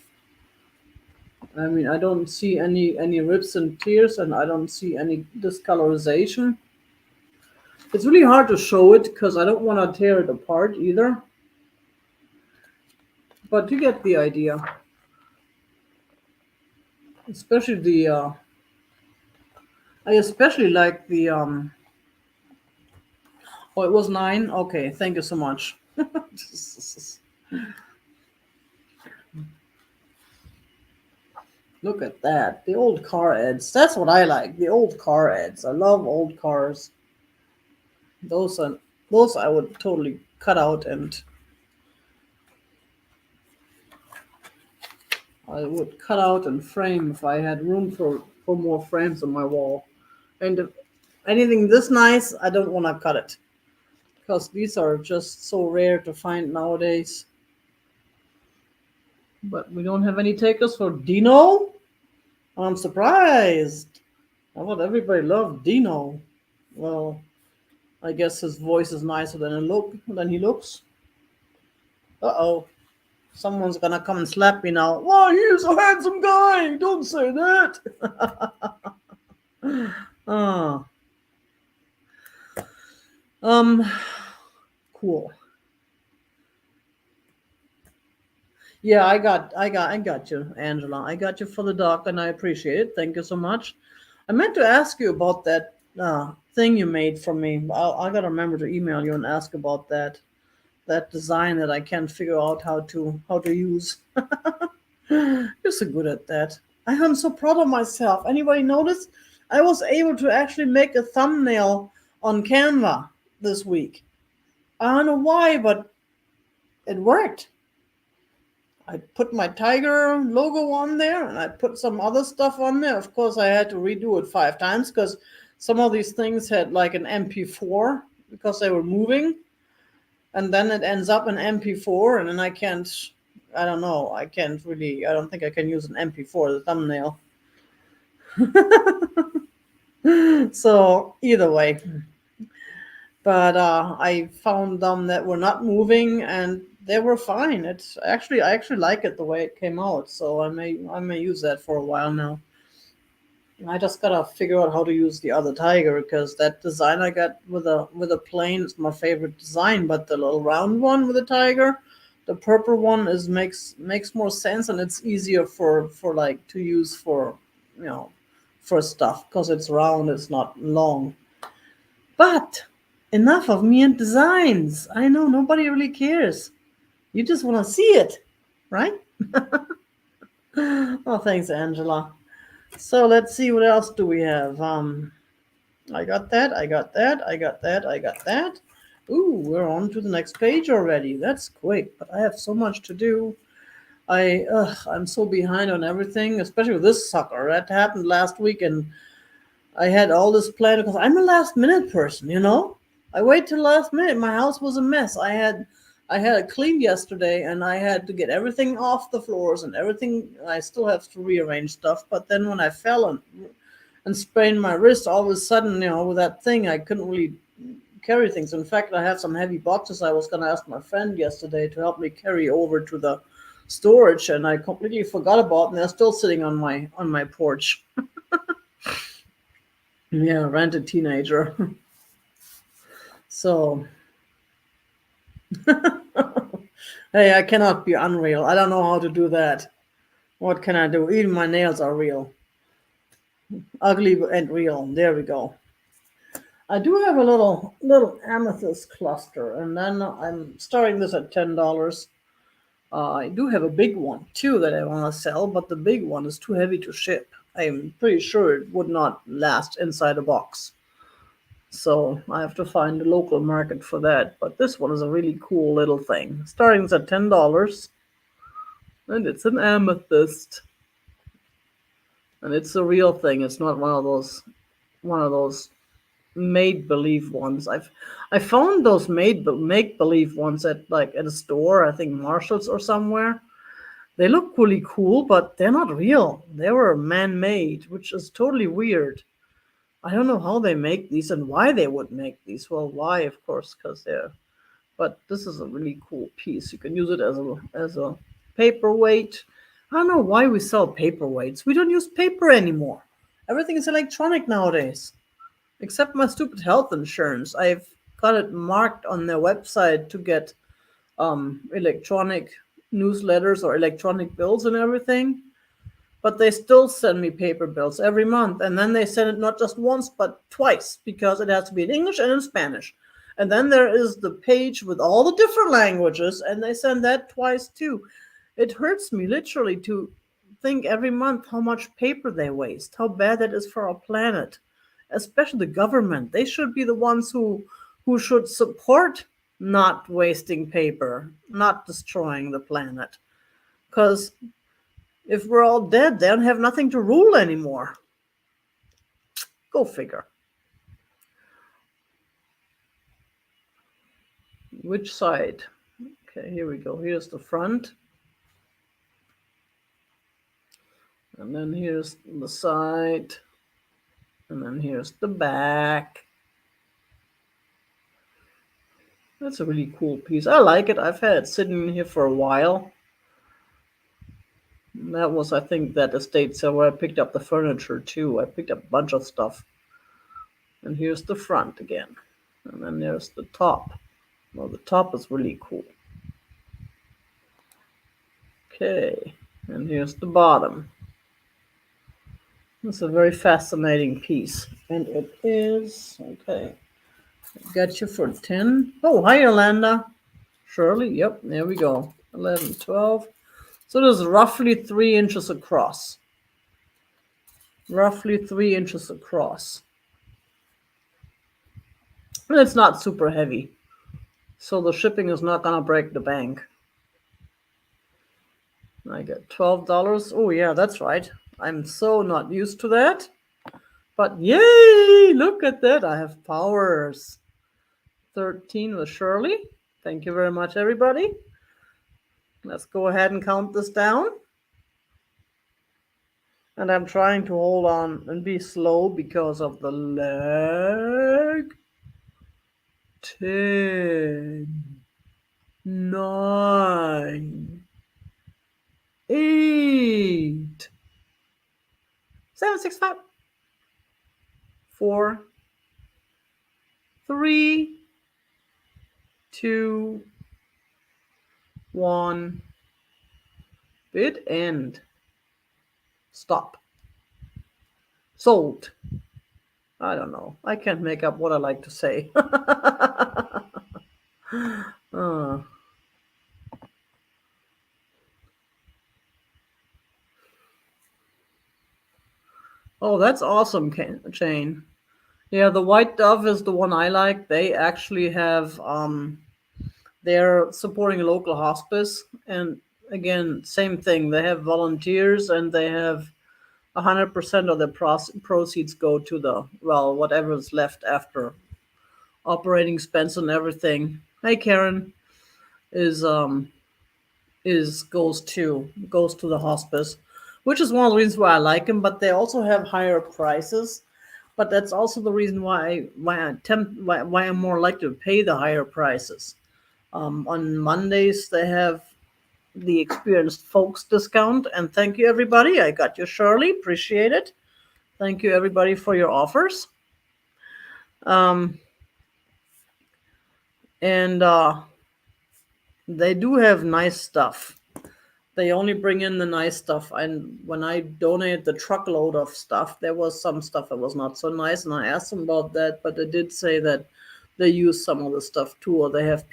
I mean, I don't see any rips and tears, and I don't see any discolorization. It's really hard to show it because I don't want to tear it apart either. But you get the idea. Especially the I especially like the oh, it was 9. Okay, thank you so much. Look at that. The old car ads. That's what I like. The old car ads. I love old cars. Those are those I would totally cut out, and I would cut out and frame if I had room for more frames on my wall. And if anything this nice, I don't want to cut it because these are just so rare to find nowadays. But we don't have any takers for Dino. I'm surprised. I thought everybody loved Dino. Well, I guess his voice is nicer than he looks. Uh oh. Someone's gonna come and slap me now. Why, he's a handsome guy! Don't say that! Ah. Um, cool. Yeah, I got you, Angela. I got you for the doc, and I appreciate it. Thank you so much. I meant to ask you about that thing you made for me. I gotta remember to email you and ask about that design that I can't figure out how to use. You're so good at that. I am so proud of myself. Anybody notice? I was able to actually make a thumbnail on Canva this week. I don't know why, but it worked. I put my Tiger logo on there and I put some other stuff on there. Of course, I had to redo it 5 times because some of these things had like an MP4 because they were moving. And then it ends up in MP4, and then I don't know, I don't think I can use an MP4 as a thumbnail. So, either way. But I found them that were not moving, and they were fine. I actually like it the way it came out, so I may use that for a while now. I just gotta figure out how to use the other Tiger because that design I got with a plane is my favorite design, but the little round one with the Tiger, the purple one is makes more sense, and it's easier for like to use for you know for stuff because it's round, it's not long. But enough of me and designs. I know nobody really cares. You just want to see it, right? Oh, thanks, Angela. So let's see, what else do we have? I got that, I got that, I got that, I got that. Ooh, we're on to the next page already. That's quick, but I have so much to do. I'm so behind on everything, especially with this sucker. That happened last week, and I had all this planned because I'm a last minute person. I wait till last minute. My house was a mess. I had it cleaned yesterday, and I had to get everything off the floors and everything. I still have to rearrange stuff, but then when I fell and sprained my wrist, all of a sudden, with that thing, I couldn't really carry things. In fact, I have some heavy boxes I was going to ask my friend yesterday to help me carry over to the storage, and I completely forgot about, and they're still sitting on my porch. Yeah, rented teenager. So, hey, I cannot be unreal. I don't know how to do that. What can I do? Even my nails are real. Ugly and real. There we go. I do have a little amethyst cluster, and then I'm starting this at $10. I do have a big one too that I want to sell, but the big one is too heavy to ship. I'm pretty sure it would not last inside a box. So I have to find a local market for that. But this one is a really cool little thing. Starting at $10, and it's an amethyst, and it's a real thing. It's not one of those made believe ones. I found those make believe ones at a store. I think Marshalls or somewhere. They look really cool, but they're not real. They were man made, which is totally weird. I don't know how they make these and why they would make these. Well, why, of course, because they're but this is a really cool piece. You can use it as a paperweight. I don't know why we sell paperweights. We don't use paper anymore. Everything is electronic nowadays, except my stupid health insurance. I've got it marked on their website to get electronic newsletters or electronic bills and everything, but they still send me paper bills every month, and then they send it not just once but twice, because it has to be in English and in Spanish. And then there is the page with all the different languages, and they send that twice too. It hurts me literally to think every month how much paper they waste, how bad that is for our planet, especially the government. They should be the ones who should support not wasting paper, not destroying the planet. Because if we're all dead, they don't have nothing to rule anymore. Go figure. Which side? Okay, here we go. Here's the front. And then here's the side. And then here's the back. That's a really cool piece. I like it. I've had it sitting in here for a while. And that was, I think, that estate sale where I picked up the furniture too. I picked up a bunch of stuff. And here's the front again. And then there's the top. Well, the top is really cool. Okay, and here's the bottom. It's a very fascinating piece. And it is, okay, got you for 10. Oh, hi, Yolanda. Shirley, yep, there we go. 11, 12. So it is roughly 3 inches across. Roughly 3 inches across. And it's not super heavy. So the shipping is not going to break the bank. I get $12. Oh, yeah, that's right. I'm so not used to that. But yay! Look at that. I have powers. 13 with Shirley. Thank you very much, everybody. Let's go ahead and count this down. And I'm trying to hold on and be slow because of the lag. 10, 9, 8, 7, 6, 5, 4, 3, 2, 1. Bid end. Stop. Sold. I don't know. I can't make up what I like to say. Oh, that's awesome, Chain. Yeah, the White Dove is the one I like. They actually have, they're supporting a local hospice. And again, same thing. They have volunteers and they have 100% of the proceeds go to the, well, whatever's left after operating expense and everything. Hey, Karen, goes to the hospice, which is one of the reasons why I like them. But they also have higher prices. But that's also the reason why I'm more likely to pay the higher prices. On Mondays they have the experienced folks discount, and thank you everybody. I got you, Shirley. Appreciate it. Thank you everybody for your offers. And they do have nice stuff. They only bring in the nice stuff. And when I donated the truckload of stuff, there was some stuff that was not so nice, and I asked them about that, but they did say that they use some of the stuff too, or they have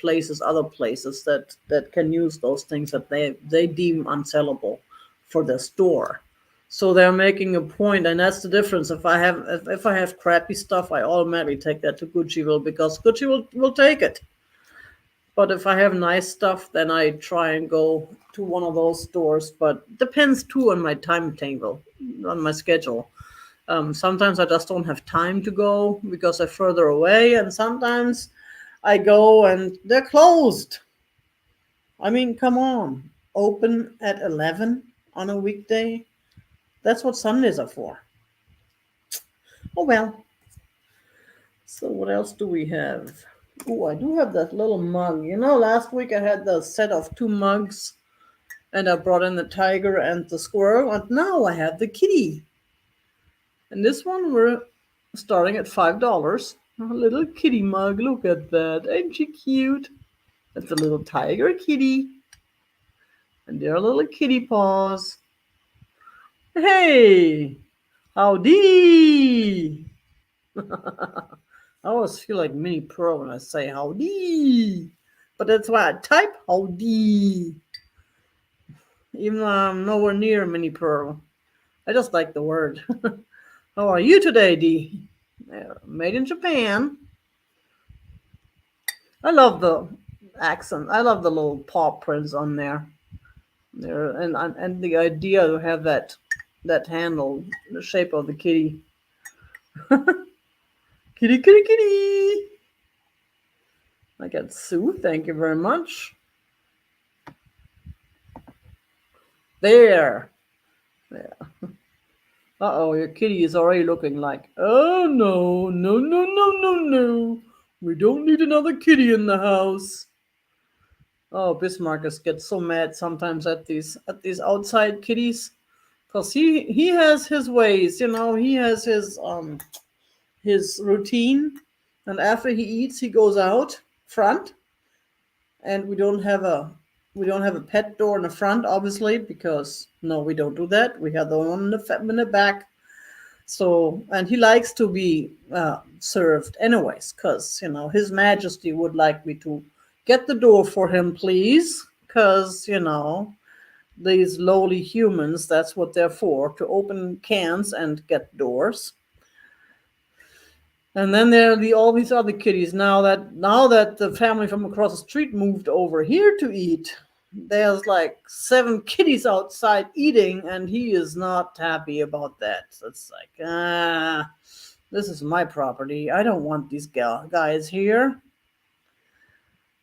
other places that can use those things that they deem unsellable for their store. So they're making a point, and that's the difference. If I have crappy stuff, I automatically take that to Guccieville because Gucci will take it. But if I have nice stuff, then I try and go to one of those stores. But it depends too on my timetable, on my schedule. Sometimes I just don't have time to go because they're further away, and sometimes I go and they're closed. I mean, come on. Open at 11 on a weekday? That's what Sundays are for. Oh, well. So what else do we have? Oh, I do have that little mug. Last week I had the set of 2 mugs, and I brought in the tiger and the squirrel, and now I have the kitty. And this one we're starting at $5. A little kitty mug. Look at that. Ain't she cute? That's a little tiger kitty. And their little kitty paws. Hey! Howdy! I always feel like Minnie Pearl when I say howdy. But that's why I type howdy. Even though I'm nowhere near Minnie Pearl. I just like the word. How are you today, Dee? Made in Japan. I love the accent. I love the little paw prints on there. And the idea to have that handle, the shape of the kitty. Kitty, kitty, kitty. I got Sue. Thank you very much. There. Uh-oh, your kitty is already looking like, oh, no, no, no, no, no, no. We don't need another kitty in the house. Oh, Bismarck gets so mad sometimes at these outside kitties, because he has his ways, he has his routine, and after he eats, he goes out front, and we don't have a pet door in the front, obviously, because no, we don't do that. We have the one in the back. So, and he likes to be served anyways, because His Majesty would like me to get the door for him, please, because these lowly humans, that's what they're for, to open cans and get doors. And then there are all these other kitties. Now that the family from across the street moved over here to eat, there's like 7 kitties outside eating, and he is not happy about that. So it's like, this is my property. I don't want these guys here.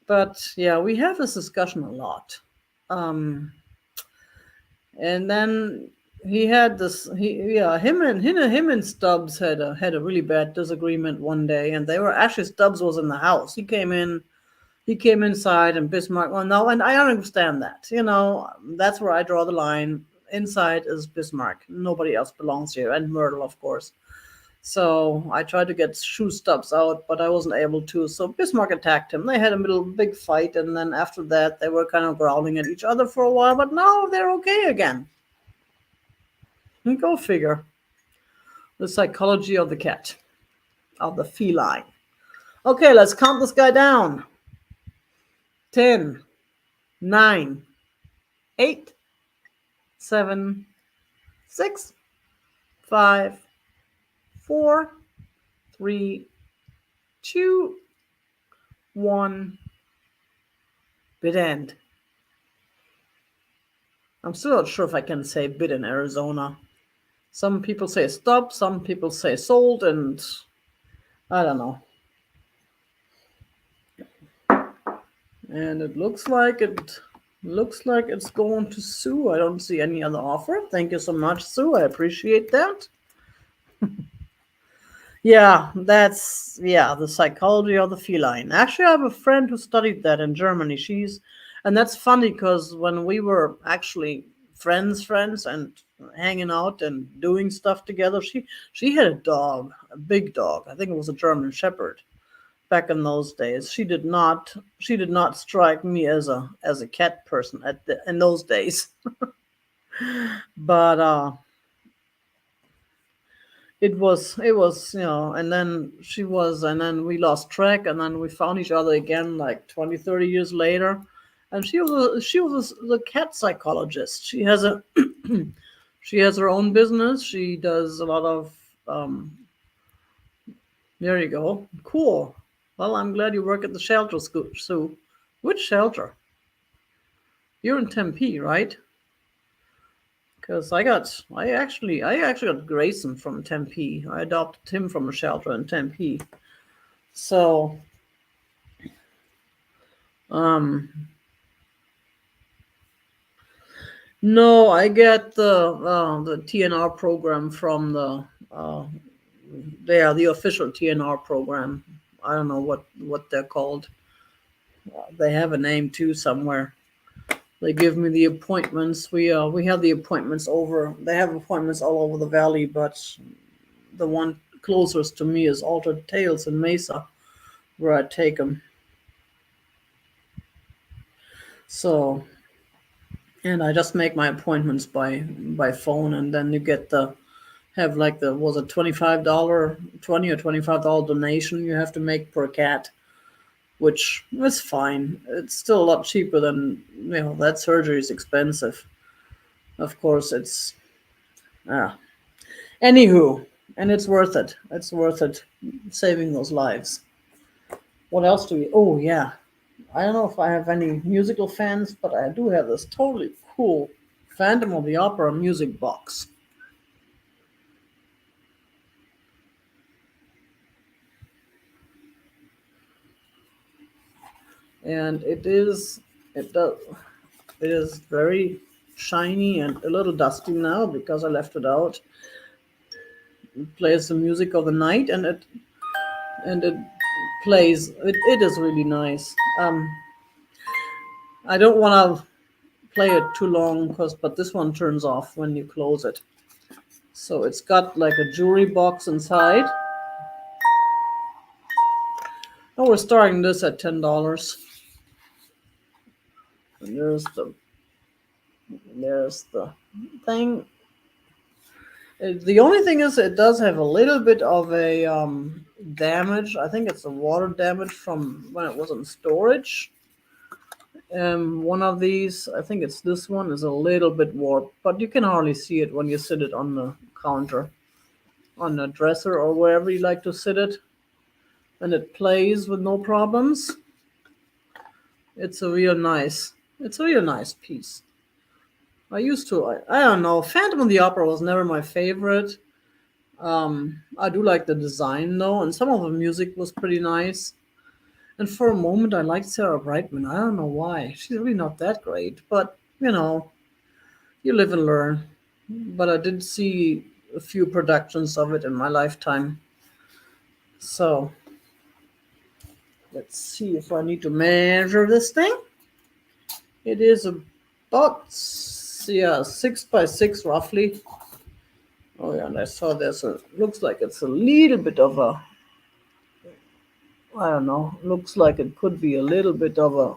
But yeah, we have this discussion a lot. And then he had this. Him and Stubbs had a really bad disagreement one day, and they were actually Stubbs was in the house. He came inside, and Bismarck. Well, no, and I understand that. That's where I draw the line. Inside is Bismarck. Nobody else belongs here, and Myrtle, of course. So I tried to get Shoe Stubbs out, but I wasn't able to. So Bismarck attacked him. They had a big fight, and then after that, they were kind of growling at each other for a while. But now they're okay again. Go figure. The psychology of the cat, of the feline. Okay, let's count this guy down. 10, 9, 8, 7, 6, 5, 4, 3, 2, 1. Bid end. I'm still not sure if I can say bid in Arizona. Some people say stop, some people say sold, and I don't know. And it looks like it's going to Sue. I don't see any other offer. Thank you so much, Sue. I appreciate that. Yeah, that's the psychology of the feline. Actually, I have a friend who studied that in Germany. And that's funny because when we were actually friends and hanging out and doing stuff together, she had a dog, a big dog. I think it was a German Shepherd. Back in those days, she did not strike me as a cat person in those days. But it was and then and then we lost track, and then we found each other again like 20-30 years later, and she was the cat psychologist. She has she has her own business. She does a lot of there you go. Cool. Well, I'm glad you work at the shelter, Sue. Which shelter? You're in Tempe, right? Because I actually got Grayson from Tempe. I adopted him from a shelter in Tempe. So, no, I get the TNR program from the official TNR program. I don't know what they're called. They have a name too somewhere. They give me the appointments. We have the appointments over. They have appointments all over the valley, but the one closest to me is Altered Tales in Mesa, where I take them. So, and I just make my appointments by phone, and then you get the have like the was it $25, 20 or $25 donation you have to make per cat, which is fine. It's still a lot cheaper than that surgery is expensive. Of course, it's ah. Anywho, and it's worth it. It's worth it saving those lives. What else do we? Oh yeah, I don't know if I have any musical fans, but I do have this totally cool Phantom of the Opera music box. And it does it is very shiny and a little dusty now because I left it out. It plays the music of the night, and it plays it is really nice. I don't want to play it too long because but this one turns off when you close it. So it's got like a jewelry box inside. Oh, we're starting this at $10. And there's the thing. The only thing is, it does have a little bit of a damage. I think it's a water damage from when it was in storage. One of these, I think it's this one, is a little bit warped, but you can hardly see it when you sit it on the counter, on the dresser, or wherever you like to sit it, and it plays with no problems. It's a real nice piece. I don't know. Phantom of the Opera was never my favorite. I do like the design though, and some of the music was pretty nice. And for a moment, I liked Sarah Brightman. I don't know why. She's really not that great, but you live and learn. But I did see a few productions of it in my lifetime. So let's see if I need to measure this thing. It is about 6 by 6 roughly. Oh yeah, and I saw looks like it's a little bit of a, I don't know, looks like it could be a little bit of a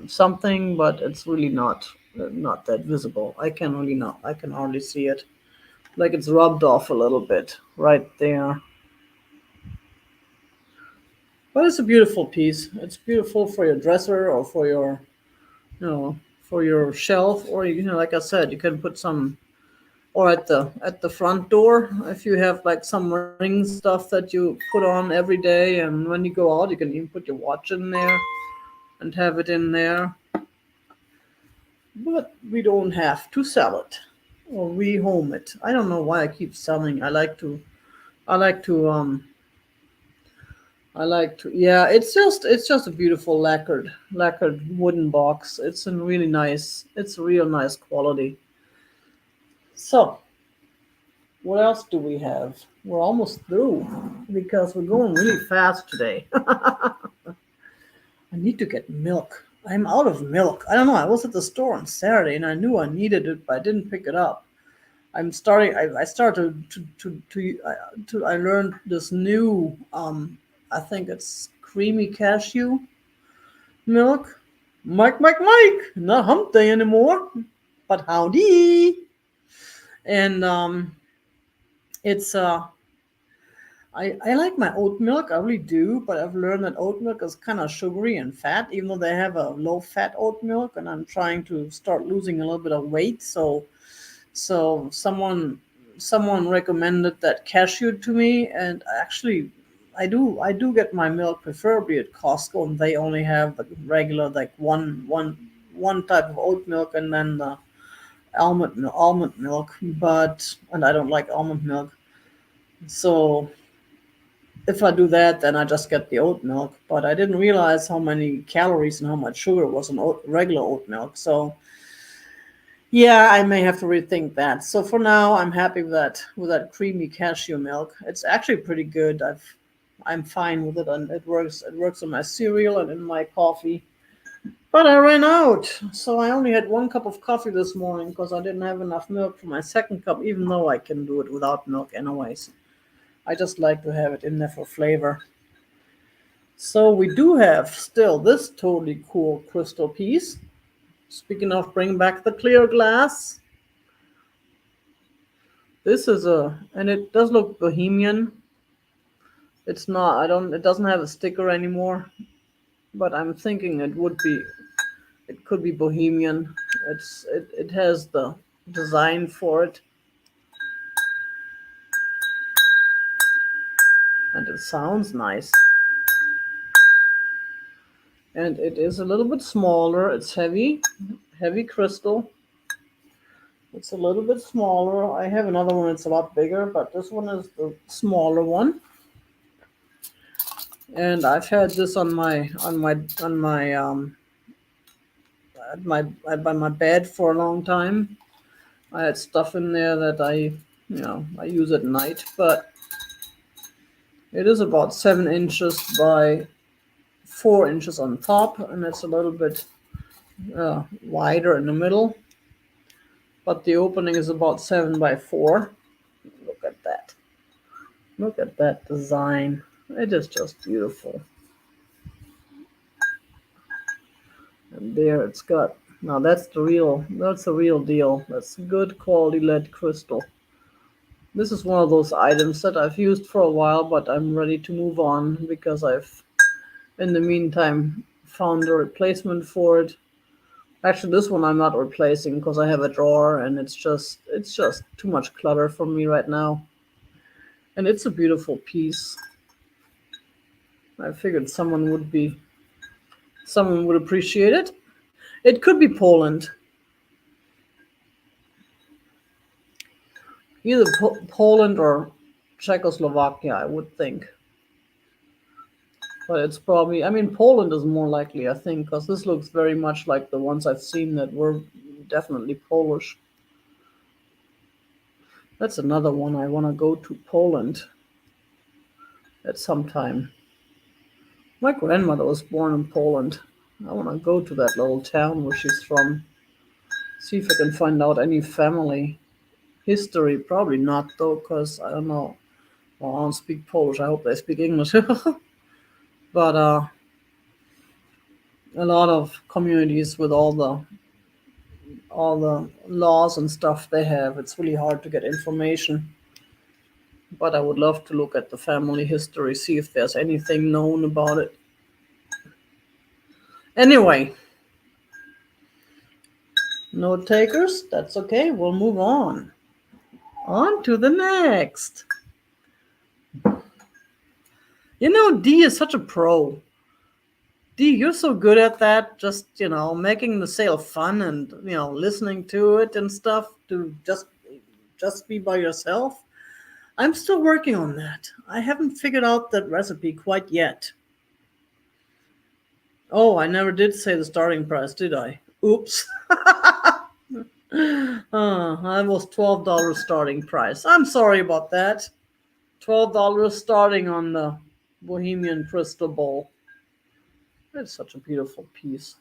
something, but it's really not that visible. I can hardly see it. Like it's rubbed off a little bit right there. But it's a beautiful piece. It's beautiful for your dresser or for your, for your shelf, or like I said, you can put some, or at the front door if you have like some ring stuff that you put on every day, and when you go out you can even put your watch in there and have it in there. But we don't have to sell it or rehome it. I don't know why I keep selling. I like to yeah, it's just a beautiful lacquered wooden box. It's in really nice, it's real nice quality. So what else do we have? We're almost through because we're going really fast today. I need to get milk. I'm out of milk. I don't know. I was at the store on Saturday and I knew I needed it, but I didn't pick it up. I'm starting. I started I learned this new. I think it's creamy cashew milk. Mike, not hump day anymore. But howdy. And it's I like my oat milk, I really do, but I've learned that oat milk is kind of sugary and fat, even though they have a low fat oat milk, and I'm trying to start losing a little bit of weight. So someone recommended that cashew to me, and actually I do get my milk preferably at Costco, and they only have the regular like one type of oat milk and then the almond milk, but and I don't like almond milk. So if I do that, then I just get the oat milk. But I didn't realize how many calories and how much sugar was in regular oat milk. So yeah, I may have to rethink that. So for now, I'm happy with that creamy cashew milk. It's actually pretty good. I'm fine with it, and it works. It works in my cereal and in my coffee. But I ran out, so I only had 1 cup of coffee this morning because I didn't have enough milk for my second cup. Even though I can do it without milk, anyways. I just like to have it in there for flavor. So we do have still this totally cool crystal piece. Speaking of bringing back the clear glass, this is and it does look bohemian. It's not, it doesn't have a sticker anymore, but I'm thinking it could be bohemian. It has the design for it, and it sounds nice. And it is a little bit smaller. It's heavy crystal. It's a little bit smaller. I have another one that's a lot bigger, but this one is the smaller one. And I've had this by my bed for a long time. I had stuff in there that I use at night, but it is about 7 inches by 4 inches on top, and it's a little bit wider in the middle. But the opening is about 7 by 4. Look at that. Look at that design. It is just beautiful. And there it's got, now that's the real deal. That's good quality lead crystal. This is one of those items that I've used for a while, but I'm ready to move on because I've, in the meantime, found a replacement for it. Actually, this one I'm not replacing because I have a drawer and it's just too much clutter for me right now. And it's a beautiful piece. I figured someone would appreciate it. It could be Poland. Either Poland or Czechoslovakia, I would think. But it's probably, I mean, Poland is more likely, I think, because this looks very much like the ones I've seen that were definitely Polish. That's another one I want to go to, Poland, at some time. My grandmother was born in Poland. I want to go to that little town where she's from. See if I can find out any family history. Probably not, though, because I don't know. Well, I don't speak Polish. I hope they speak English. But a lot of communities with all the laws and stuff they have, it's really hard to get information. But I would love to look at the family history, see if there's anything known about it. Anyway, note takers, that's okay. We'll move on. On to the next. You know, Dee is such a pro. Dee, you're so good at that. Just, making the sale fun and, listening to it and stuff to just be by yourself. I'm still working on that. I haven't figured out that recipe quite yet. Oh, I never did say the starting price, did I? Oops. That was $12 starting price. I'm sorry about that. $12 starting on the Bohemian Crystal Bowl. It's such a beautiful piece.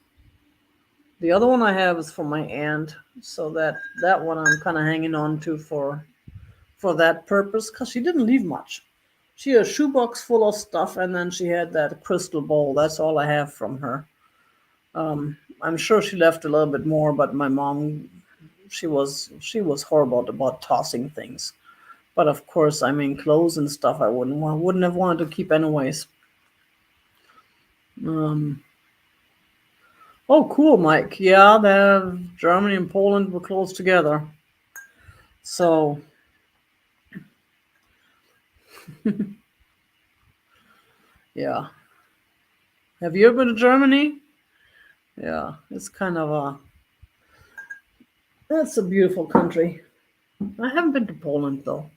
The other one I have is for my aunt, so that one I'm kind of hanging on to for that purpose, because she didn't leave much. She had a shoebox full of stuff, and then she had that crystal bowl. That's all I have from her. I'm sure she left a little bit more, but my mom, she was horrible about tossing things. But of course, I mean, clothes and stuff I wouldn't have wanted to keep anyways. Oh, cool, Mike. Yeah, Germany and Poland were close together. So, yeah. Have you ever been to Germany? Yeah, it's kind of that's a beautiful country. I haven't been to Poland though.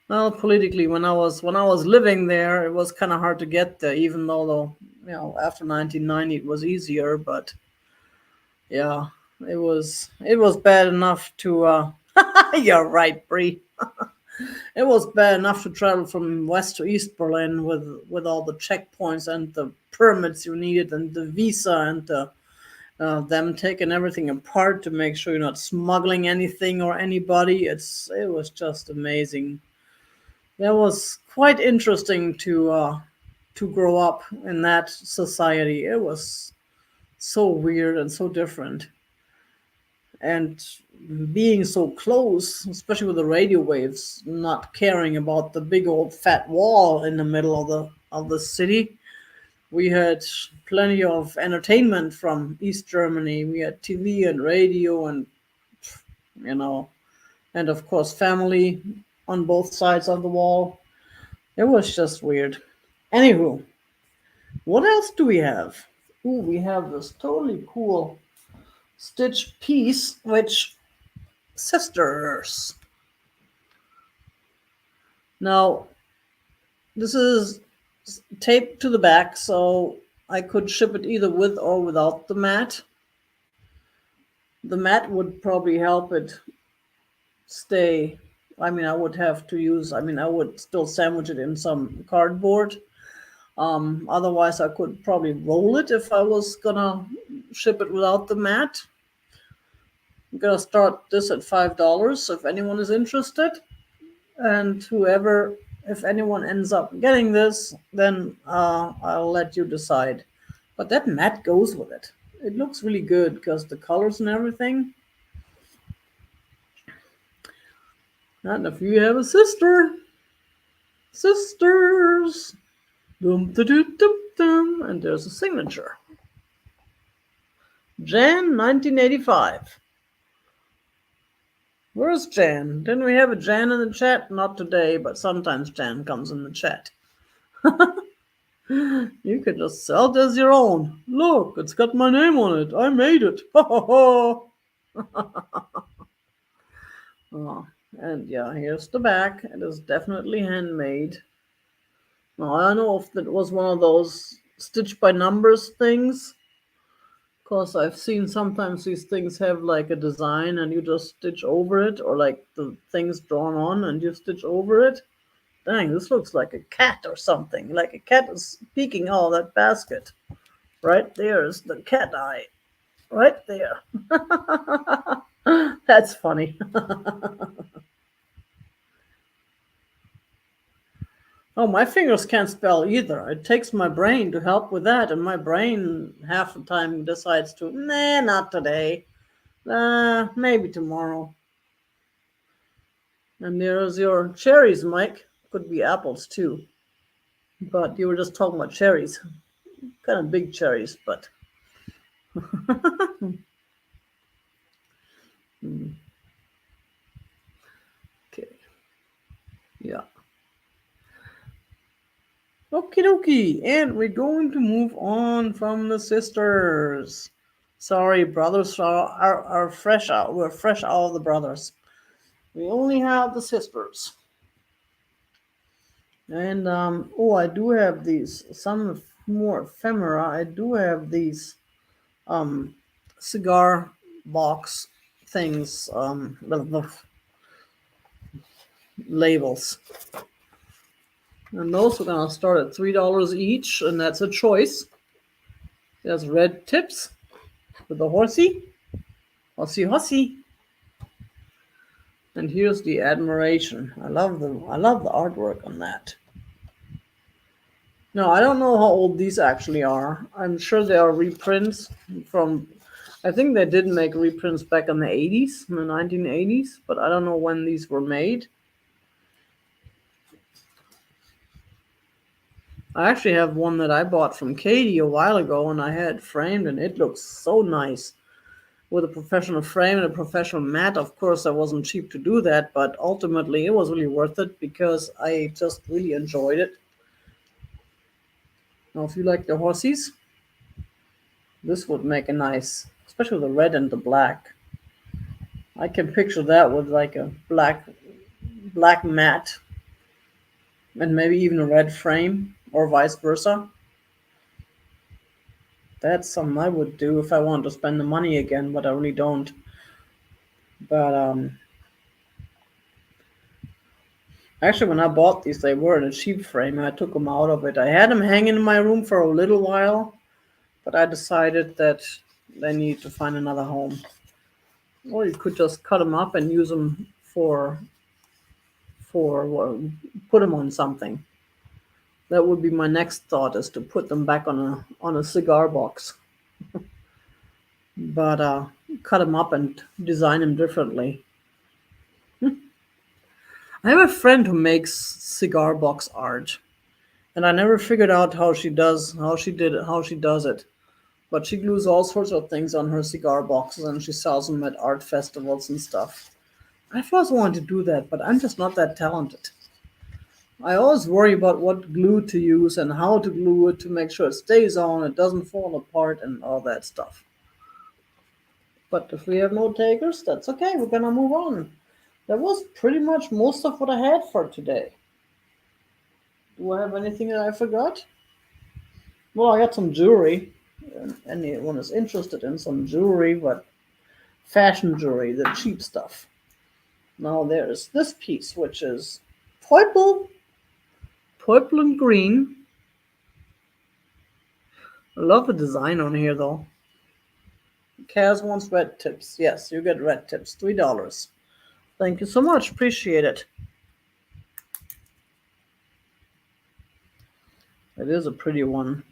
Well, politically, when I was living there, it was kind of hard to get there. Even though, after 1990 it was easier, but yeah, it was bad enough to. You're right, Bree. It was bad enough to travel from West to East Berlin with all the checkpoints and the permits you needed and the visa and them taking everything apart to make sure you're not smuggling anything or anybody. It was just amazing. That was quite interesting to grow up in that society. It was so weird and so different, and being so close, especially with the radio waves, not caring about the big old fat wall in the middle of the city. We had plenty of entertainment from East Germany. We had TV and radio and you know, and of course family on both sides of the wall. It was just weird. Anywho, what else do we have? Ooh, we have this totally cool Stitch piece, which sisters. Now, this is taped to the back, so I could ship it either with or without the mat. The mat would probably help it stay. I would have to use, I would still sandwich it in some cardboard. Otherwise, I could probably roll it if I was gonna ship it without the mat. I'm gonna start this at $5 if anyone is interested. And if anyone ends up getting this, then I'll let you decide. But that mat goes with it. It looks really good because the colors and everything. And if you have a sister, sisters, dum dum dum dum dum, and there's a signature. Jan 1985. Where's Jan? Didn't we have a Jan in the chat? Not today, but sometimes Jan comes in the chat. You could just sell it as your own. Look, it's got my name on it. I made it. Oh, and yeah, here's the back. It is definitely handmade. Now, I don't know if that was one of those stitch by numbers things. Because I've seen sometimes these things have like a design and you just stitch over it, or like the thing's drawn on and you stitch over it. Dang, this looks like a cat or something. Like a cat is peeking out of that basket. Right there is the cat eye. Right there. That's funny. Oh, my fingers can't spell either. It takes my brain to help with that, and my brain half the time decides to, nah, not today. Maybe tomorrow. And there's your cherries, Mike. Could be apples too. But you were just talking about cherries. Kind of big cherries, but. Okay. Yeah. Okie dokie. And we're going to move on from the sisters. Sorry, brothers are fresh out. We're fresh out of the brothers. We only have the sisters. And I do have these. Some more ephemera. I do have these cigar box things. The labels. And those are gonna start at $3 each, and that's a choice. There's red tips with the horsey. Horsey. And here's the admiration. I love the artwork on that. Now, I don't know how old these actually are. I'm sure they are reprints from, I think they did make reprints back in the 80s, in the 1980s, but I don't know when these were made. I actually have one that I bought from Katie a while ago, and I had it framed, and it looks so nice. With a professional frame and a professional mat. Of course, I wasn't cheap to do that, but ultimately it was really worth it because I just really enjoyed it. Now, if you like the horsies, this would make a nice, especially the red and the black. I can picture that with like a black mat and maybe even a red frame or vice versa. That's something I would do if I wanted to spend the money again, but I really don't. But Actually, when I bought these, they were in a cheap frame. I took them out of it. I had them hanging in my room for a little while, but I decided that they need to find another home. Or you could just cut them up and use them for well, put them on something. That would be my next thought, is to put them back on a cigar box. But cut them up and design them differently. I have a friend who makes cigar box art, and I never figured out how she does it. But she glues all sorts of things on her cigar boxes, and she sells them at art festivals and stuff. I've always wanted to do that, but I'm just not that talented. I always worry about what glue to use and how to glue it to make sure it stays on, it doesn't fall apart, and all that stuff. But if we have no takers, that's okay. We're gonna move on. That was pretty much most of what I had for today. Do I have anything that I forgot? Well, I got some jewelry. And anyone is interested in some jewelry, but fashion jewelry, the cheap stuff. Now there's this piece, which is purple, purple and green. I love the design on here, though. Kaz wants red tips. Yes, you get red tips. $3. Thank you so much. Appreciate it. It is a pretty one.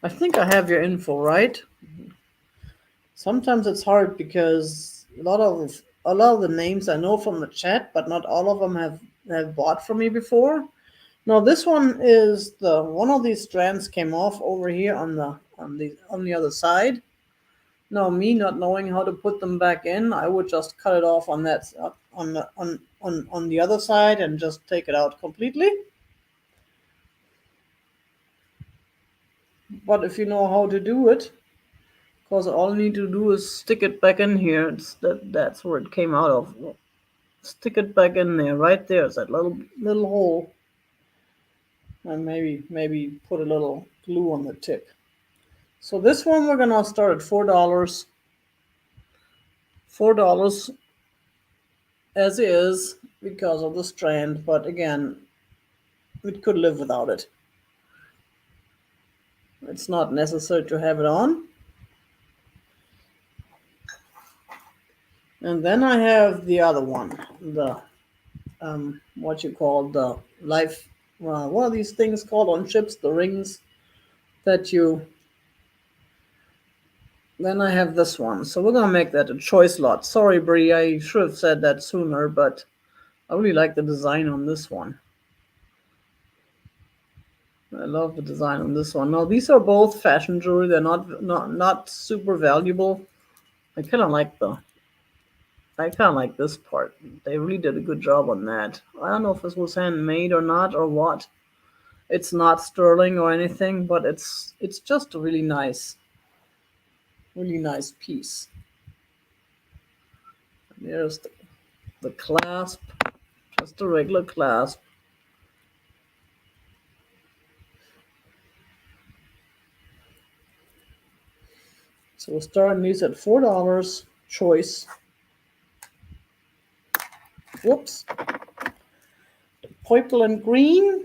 I think I have your info, right? Sometimes it's hard because a lot of the names I know from the chat, but not all of them have bought from me before. Now this one is one of these strands came off over here on the other side. Now me not knowing how to put them back in, I would just cut it off on that on the other side and just take it out completely. But if you know how to do it, because all you need to do is stick it back in here. That's where it came out of. Stick it back in there, right there. It's that little hole, and maybe put a little glue on the tip. So this one we're gonna start at $4. $4 as is because of the strand, but again, we could live without it. It's not necessary to have it on. And then I have the other one, the what you call the life. What are these things called on ships? The rings that you. Then I have this one. So we're gonna make that a choice lot. Sorry, Brie, I should have said that sooner, but I really like the design on this one. I love the design on this one. Now these are both fashion jewelry. They're not super valuable. I kind of like this part. They really did a good job on that. I don't know if this was handmade or not or what. It's not sterling or anything, but it's just a really nice piece. There's the clasp, just a regular clasp. So we're starting these at $4 choice. Whoops. Purple and green,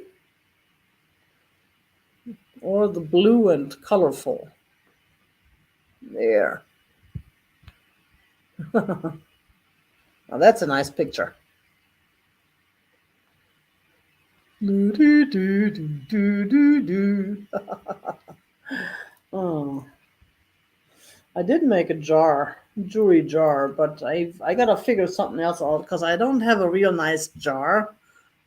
or the blue and colorful. There. Now that's a nice picture. Do, do, do, do, do, do. Oh. I did make a jewelry jar, but I gotta figure something else out because I don't have a real nice jar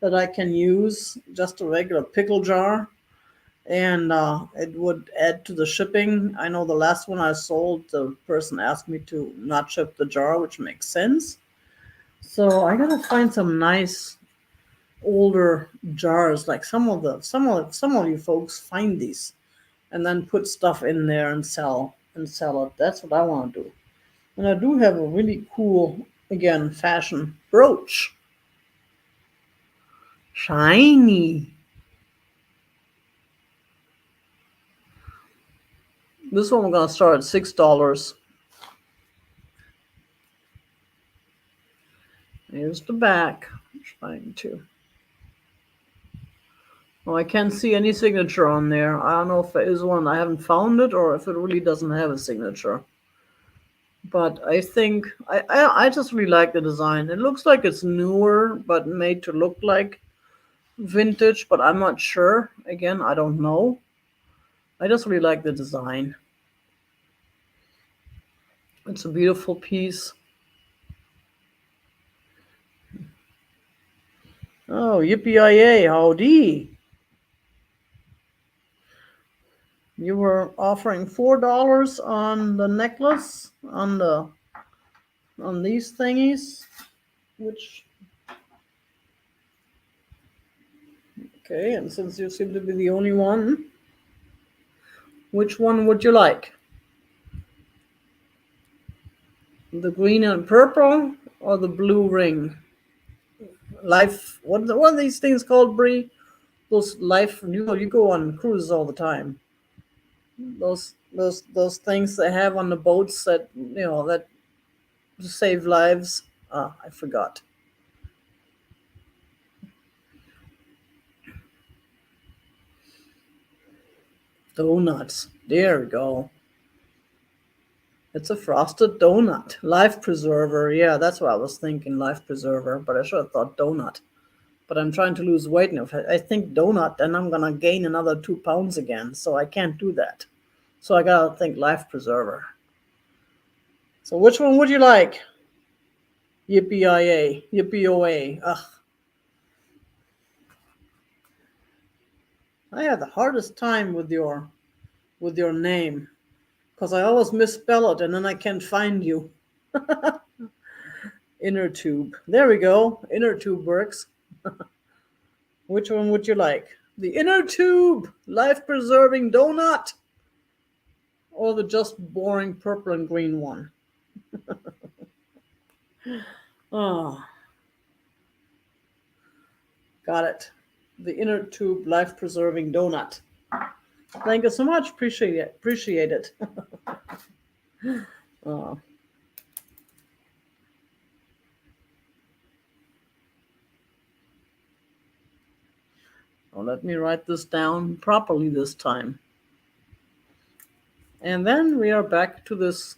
that I can use, just a regular pickle jar, and it would add to the shipping. I know the last one I sold, the person asked me to not ship the jar, which makes sense. So I gotta find some nice older jars, like some of you folks find these, and then put stuff in there and sell it. That's what I want to do. And I do have a really cool, again, fashion brooch. Shiny. This one we're gonna start at $6. Here's the back. I'm trying to. Well, I can't see any signature on there. I don't know if there is one. I haven't found it, or if it really doesn't have a signature. But I think I just really like the design. It looks like it's newer, but made to look like vintage. But I'm not sure. Again, I don't know. I just really like the design. It's a beautiful piece. Oh, yippee-yi-yay, howdy. You were offering $4 on the necklace, on these thingies, which, okay, and since you seem to be the only one, which one would you like? The green and purple or the blue ring? Life, what are these things called, Brie? Those life, you go on cruises all the time. Those things they have on the boats that that save lives. Ah, I forgot. Donuts. There we go. It's a frosted donut. Life preserver. Yeah, that's what I was thinking. Life preserver. But I should have thought donut. But I'm trying to lose weight. And if I think donut, then I'm going to gain another 2 pounds again. So I can't do that. So I got to think life preserver. So which one would you like? Yippee-yi-yay. Yippee-o-a. Ugh. I had the hardest time with your name because I always misspell it and then I can't find you. Inner tube. There we go. Inner tube works. Which one would you like? The inner tube life preserving donut or the just boring purple and green one? Oh, got it. The inner tube life preserving donut. Thank you so much. Appreciate it. Appreciate it. Oh. Well, let me write this down properly this time. And then we are back to this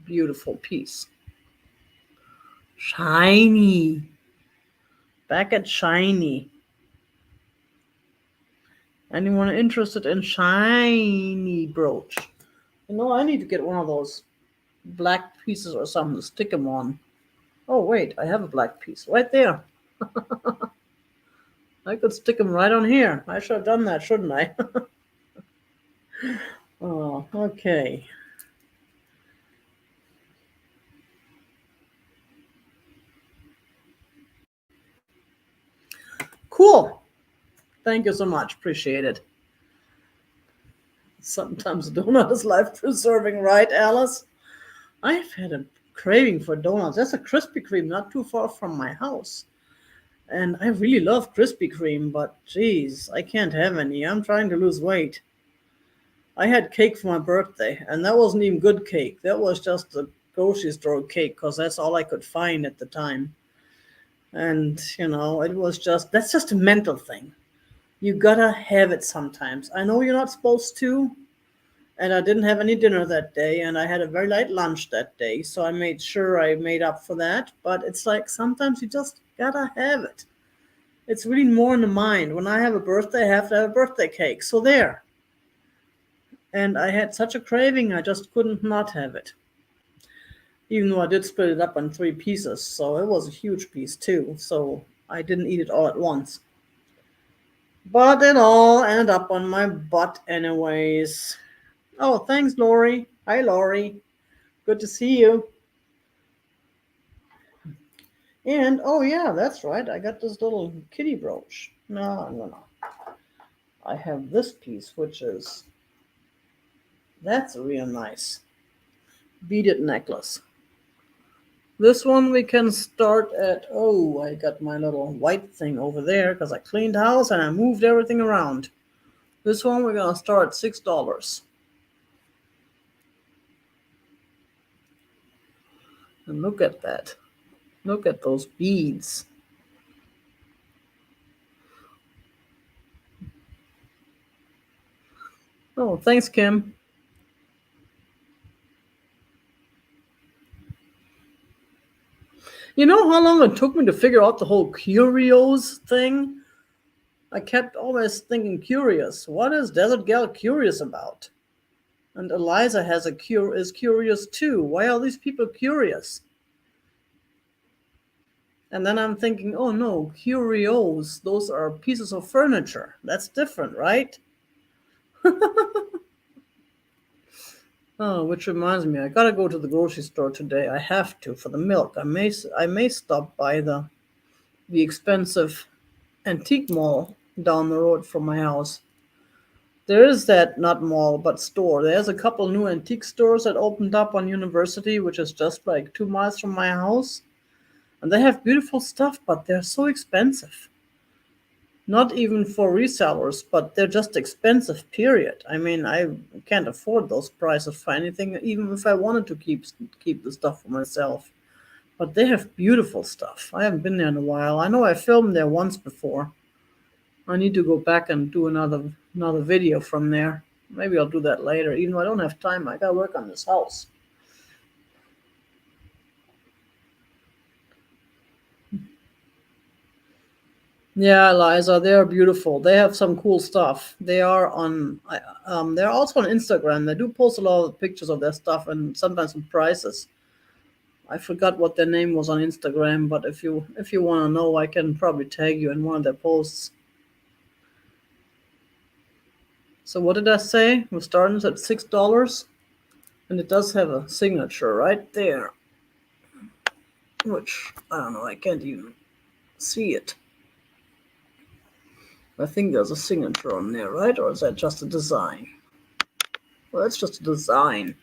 beautiful piece. Shiny. Back at shiny. Anyone interested in shiny brooch? I need to get one of those black pieces or something to stick them on. Oh, wait, I have a black piece right there. I could stick them right on here. I should have done that, shouldn't I? Oh, okay. Cool. Thank you so much. Appreciate it. Sometimes donut is life preserving, right, Alice? I've had a craving for donuts. There's a Krispy Kreme not too far from my house. And I really love Krispy Kreme, but geez, I can't have any. I'm trying to lose weight. I had cake for my birthday, and that wasn't even good cake. That was just a grocery store cake because that's all I could find at the time. And, it was that's just a mental thing. You gotta have it sometimes. I know you're not supposed to, and I didn't have any dinner that day, and I had a very light lunch that day, so I made sure I made up for that. But it's like sometimes you just gotta have it. It's really more in the mind. When I have a birthday, I have to have a birthday cake. So there. And I had such a craving, I just couldn't not have it. Even though I did split it up in 3 pieces, so it was a huge piece too. So I didn't eat it all at once. But it all ended up on my butt anyways. Oh, thanks, Lori. Hi, Lori. Good to see you. And, oh yeah, that's right. I got this little kitty brooch. No. I have this piece, that's real nice. Beaded necklace. This one we can start at, I got my little white thing over there because I cleaned house and I moved everything around. This one we're going to start at $6. And look at that. Look at those beads. Oh, thanks, Kim. You know how long it took me to figure out the whole curios thing? I kept always thinking curious. What is Desert Gal curious about? And Eliza is curious too. Why are these people curious? And then I'm thinking, oh no, curios, those are pieces of furniture. That's different, right? Oh, which reminds me, I gotta go to the grocery store today. I have to for the milk. I may stop by the expensive antique mall down the road from my house. There is that, not mall, but store. There's a couple new antique stores that opened up on University, which is just like 2 miles from my house. And they have beautiful stuff, but they're so expensive. Not even for resellers, but they're just expensive, period. I mean, I can't afford those prices for anything, even if I wanted to keep the stuff for myself. But they have beautiful stuff. I haven't been there in a while. I know I filmed there once before. I need to go back and do another video from there. Maybe I'll do that later. Even though I don't have time, I gotta work on this house. Yeah, Eliza, they are beautiful. They have some cool stuff. They're also on Instagram. They do post a lot of pictures of their stuff and sometimes some prices. I forgot what their name was on Instagram, but if you want to know, I can probably tag you in one of their posts. So what did I say? We're starting at $6, and it does have a signature right there, which I don't know. I can't even see it. I think there's a signature on there, right? Or is that just a design? Well, that's just a design.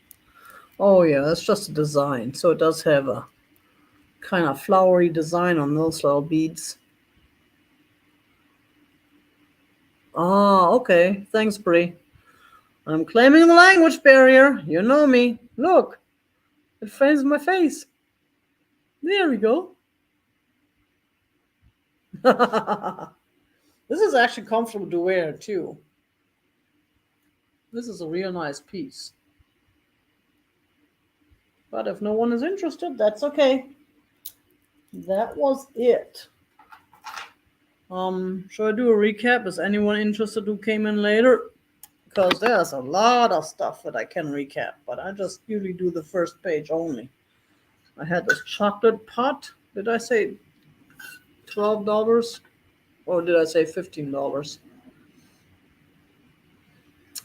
Oh yeah, that's just a design. So it does have a kind of flowery design on those little beads. Ah, okay. Thanks, Brie. I'm claiming the language barrier. You know me. Look, it frames my face. There we go. This is actually comfortable to wear too. This is a real nice piece. But if no one is interested, that's okay. That was it. Should I do a recap? Is anyone interested who came in later? Because there's a lot of stuff that I can recap, but I just usually do the first page only. I had this chocolate pot. Did I say $12? Or did I say $15?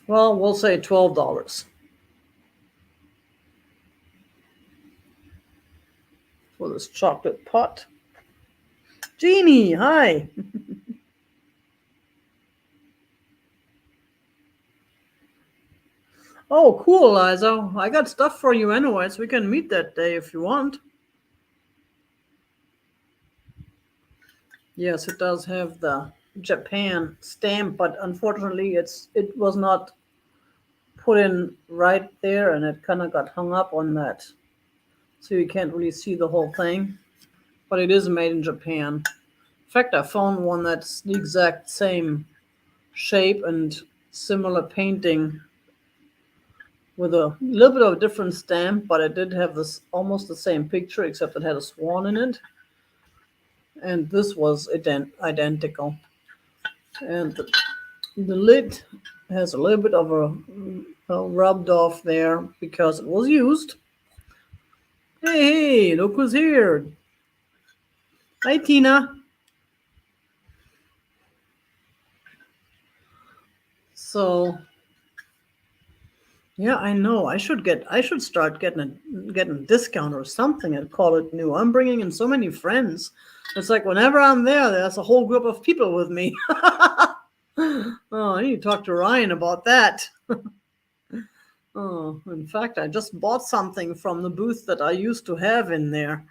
Well, we'll say $12 for this chocolate pot. Jeannie, hi. Oh, cool, Eliza. I got stuff for you anyway, so we can meet that day if you want. Yes, it does have the Japan stamp, but unfortunately it was not put in right there, and it kind of got hung up on that. So you can't really see the whole thing. But it is made in Japan. In fact, I found one that's the exact same shape and similar painting with a little bit of a different stamp, but it did have this almost the same picture, except it had a swan in it. And this was identical. And the lid has a little bit of a rubbed off there because it was used. Hey, look who's here. Hi, Tina. So, yeah, I know. I should start getting a discount or something and call it new. I'm bringing in so many friends. It's like whenever I'm there, there's a whole group of people with me. Oh, I need to talk to Ryan about that. Oh, in fact, I just bought something from the booth that I used to have in there.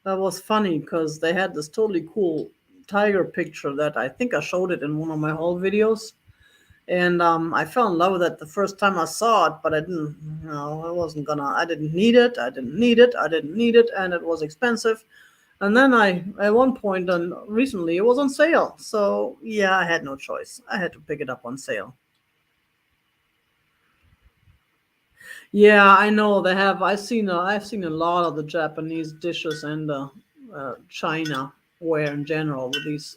That was funny because they had this totally cool tiger picture that I think I showed it in one of my haul videos. And I fell in love with it the first time I saw it, but I didn't need it, and it was expensive. And then at one point, recently, it was on sale. So yeah, I had no choice. I had to pick it up on sale. Yeah, I know they have. I've seen a lot of the Japanese dishes and China ware in general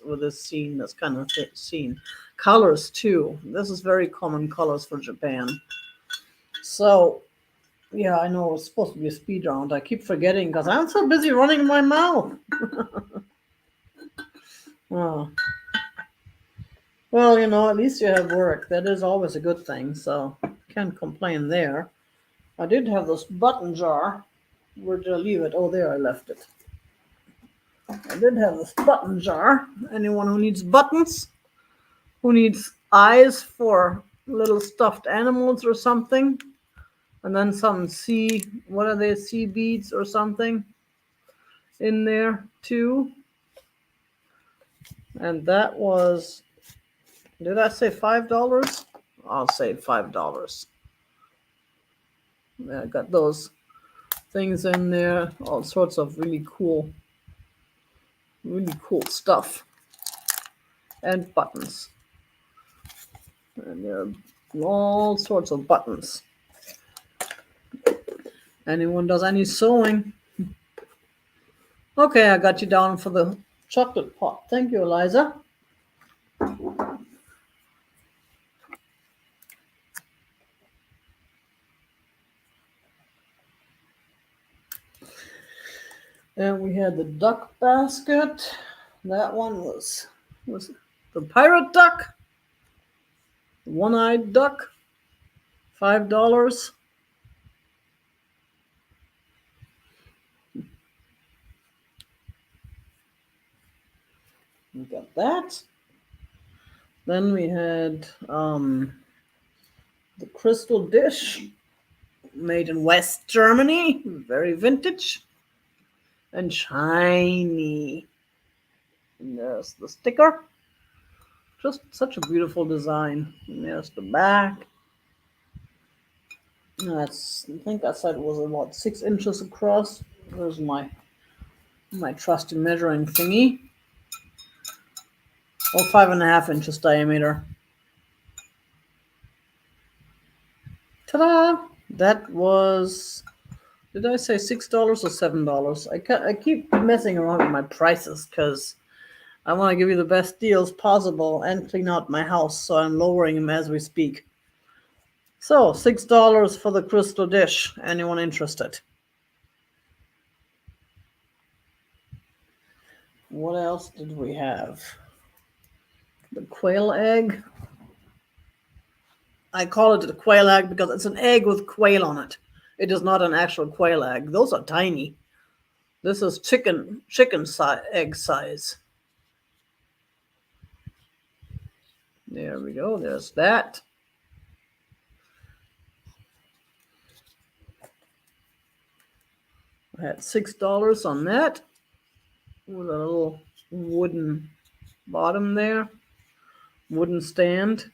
with this scene, this kind of scene. Colors too. This is very common colors for Japan. So yeah, I know it's supposed to be a speed round. I keep forgetting because I'm so busy running my mouth. Oh. Well, at least you have work. That is always a good thing. So can't complain there. I did have this button jar. Where did I leave it? Oh, there I left it. I did have this button jar. Anyone who needs buttons, who needs eyes for little stuffed animals or something, and then some what are they, sea beads or something in there too. And that was, did I say $5? I'll say $5. Yeah, I got those things in there, all sorts of really cool stuff, and buttons. And there are all sorts of buttons. Anyone does any sewing? Okay, I got you down for the chocolate pot. Thank you, Eliza. And we had the duck basket. That one was the pirate duck, the one-eyed duck, $5. We got that. Then we had the crystal dish, made in West Germany, very vintage and shiny. And there's the sticker. Just such a beautiful design. And there's the back. I think I said it was about 6 inches across. There's my trusty measuring thingy. Oh, 5.5 inches diameter. Ta-da! That was, did I say $6 or $7? I keep messing around with my prices because I want to give you the best deals possible and clean out my house, so I'm lowering them as we speak. So $6 for the crystal dish. Anyone interested? What else did we have? The quail egg. I call it a quail egg because it's an egg with quail on it. It is not an actual quail egg. Those are tiny. This is chicken egg size. There we go. There's that. I had $6 on that with a little wooden bottom there, wooden stand.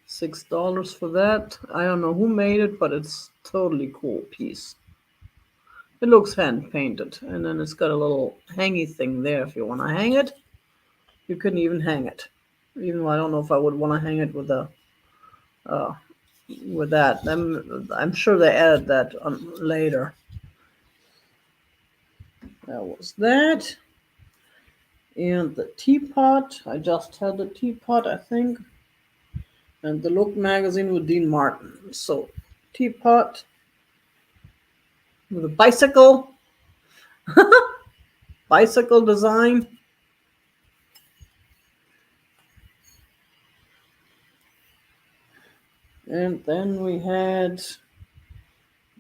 $6 for that. I don't know who made it, but it's totally cool piece. It looks hand painted, and then it's got a little hangy thing there if you want to hang it. You couldn't even hang it, even though I don't know if I would want to hang it with that. I'm sure they added that on later. That was that. And the teapot. I just had the teapot, I think. And the Look magazine with Dean Martin. So, teapot with a bicycle. Bicycle design. And then we had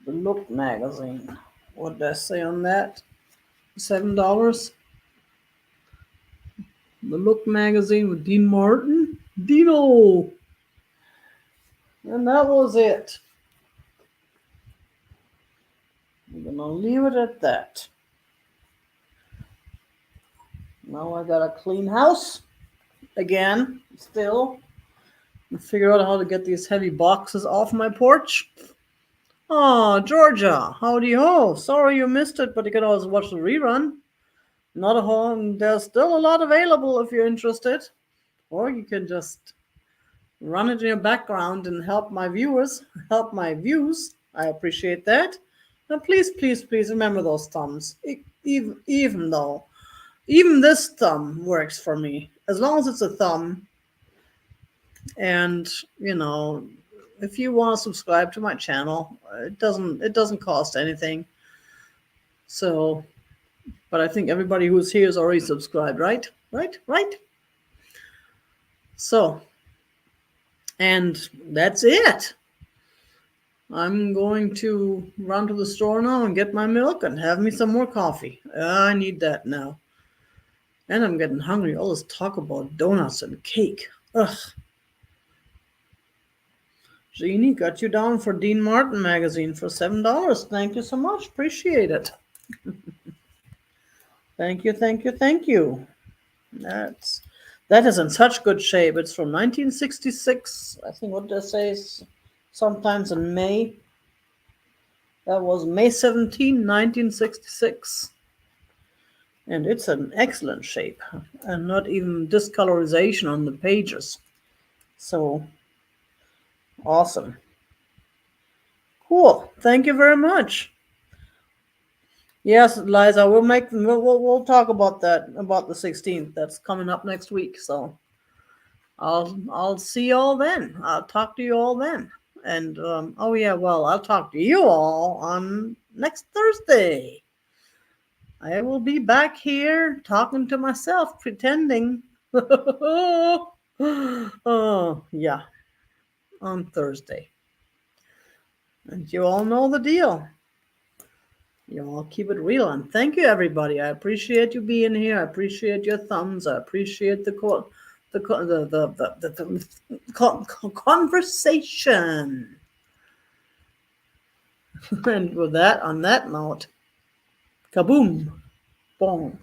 the Look magazine. What did I say on that? $7. The Look magazine with Dean Martin. Dino! And that was it. I'm gonna leave it at that. Now I got a clean house again, still. And figure out how to get these heavy boxes off my porch. Oh, Georgia, howdy ho. Sorry you missed it, but you can always watch the rerun. Not a whole, there's still a lot available if you're interested. Or you can just run it in your background and help my viewers, help my views. I appreciate that. And please, please, please remember those thumbs. Even though, even this thumb works for me. As long as it's a thumb. And, if you want to subscribe to my channel, it doesn't cost anything. So, but I think everybody who's here is already subscribed, right? Right. So, and that's it. I'm going to run to the store now and get my milk and have me some more coffee. I need that now. And I'm getting hungry. All this talk about donuts and cake. Ugh. Jeannie, got you down for Dean Martin magazine for $7. Thank you so much. Appreciate it. Thank you. That is in such good shape. It's from 1966. I think what they say is sometimes in May. That was May 17, 1966. And it's an excellent shape and not even discolorization on the pages. So awesome. Cool. Thank you very much. Yes, Liza, we'll talk about that, about the 16th. That's coming up next week. So I'll see you all then. I'll talk to you all then. And I'll talk to you all on next Thursday. I will be back here talking to myself, pretending. Oh, yeah, on Thursday. And you all know the deal. You all keep it real. And thank you, everybody. I appreciate you being here. I appreciate your thumbs. I appreciate the conversation. And with that, on that note, kaboom, boom.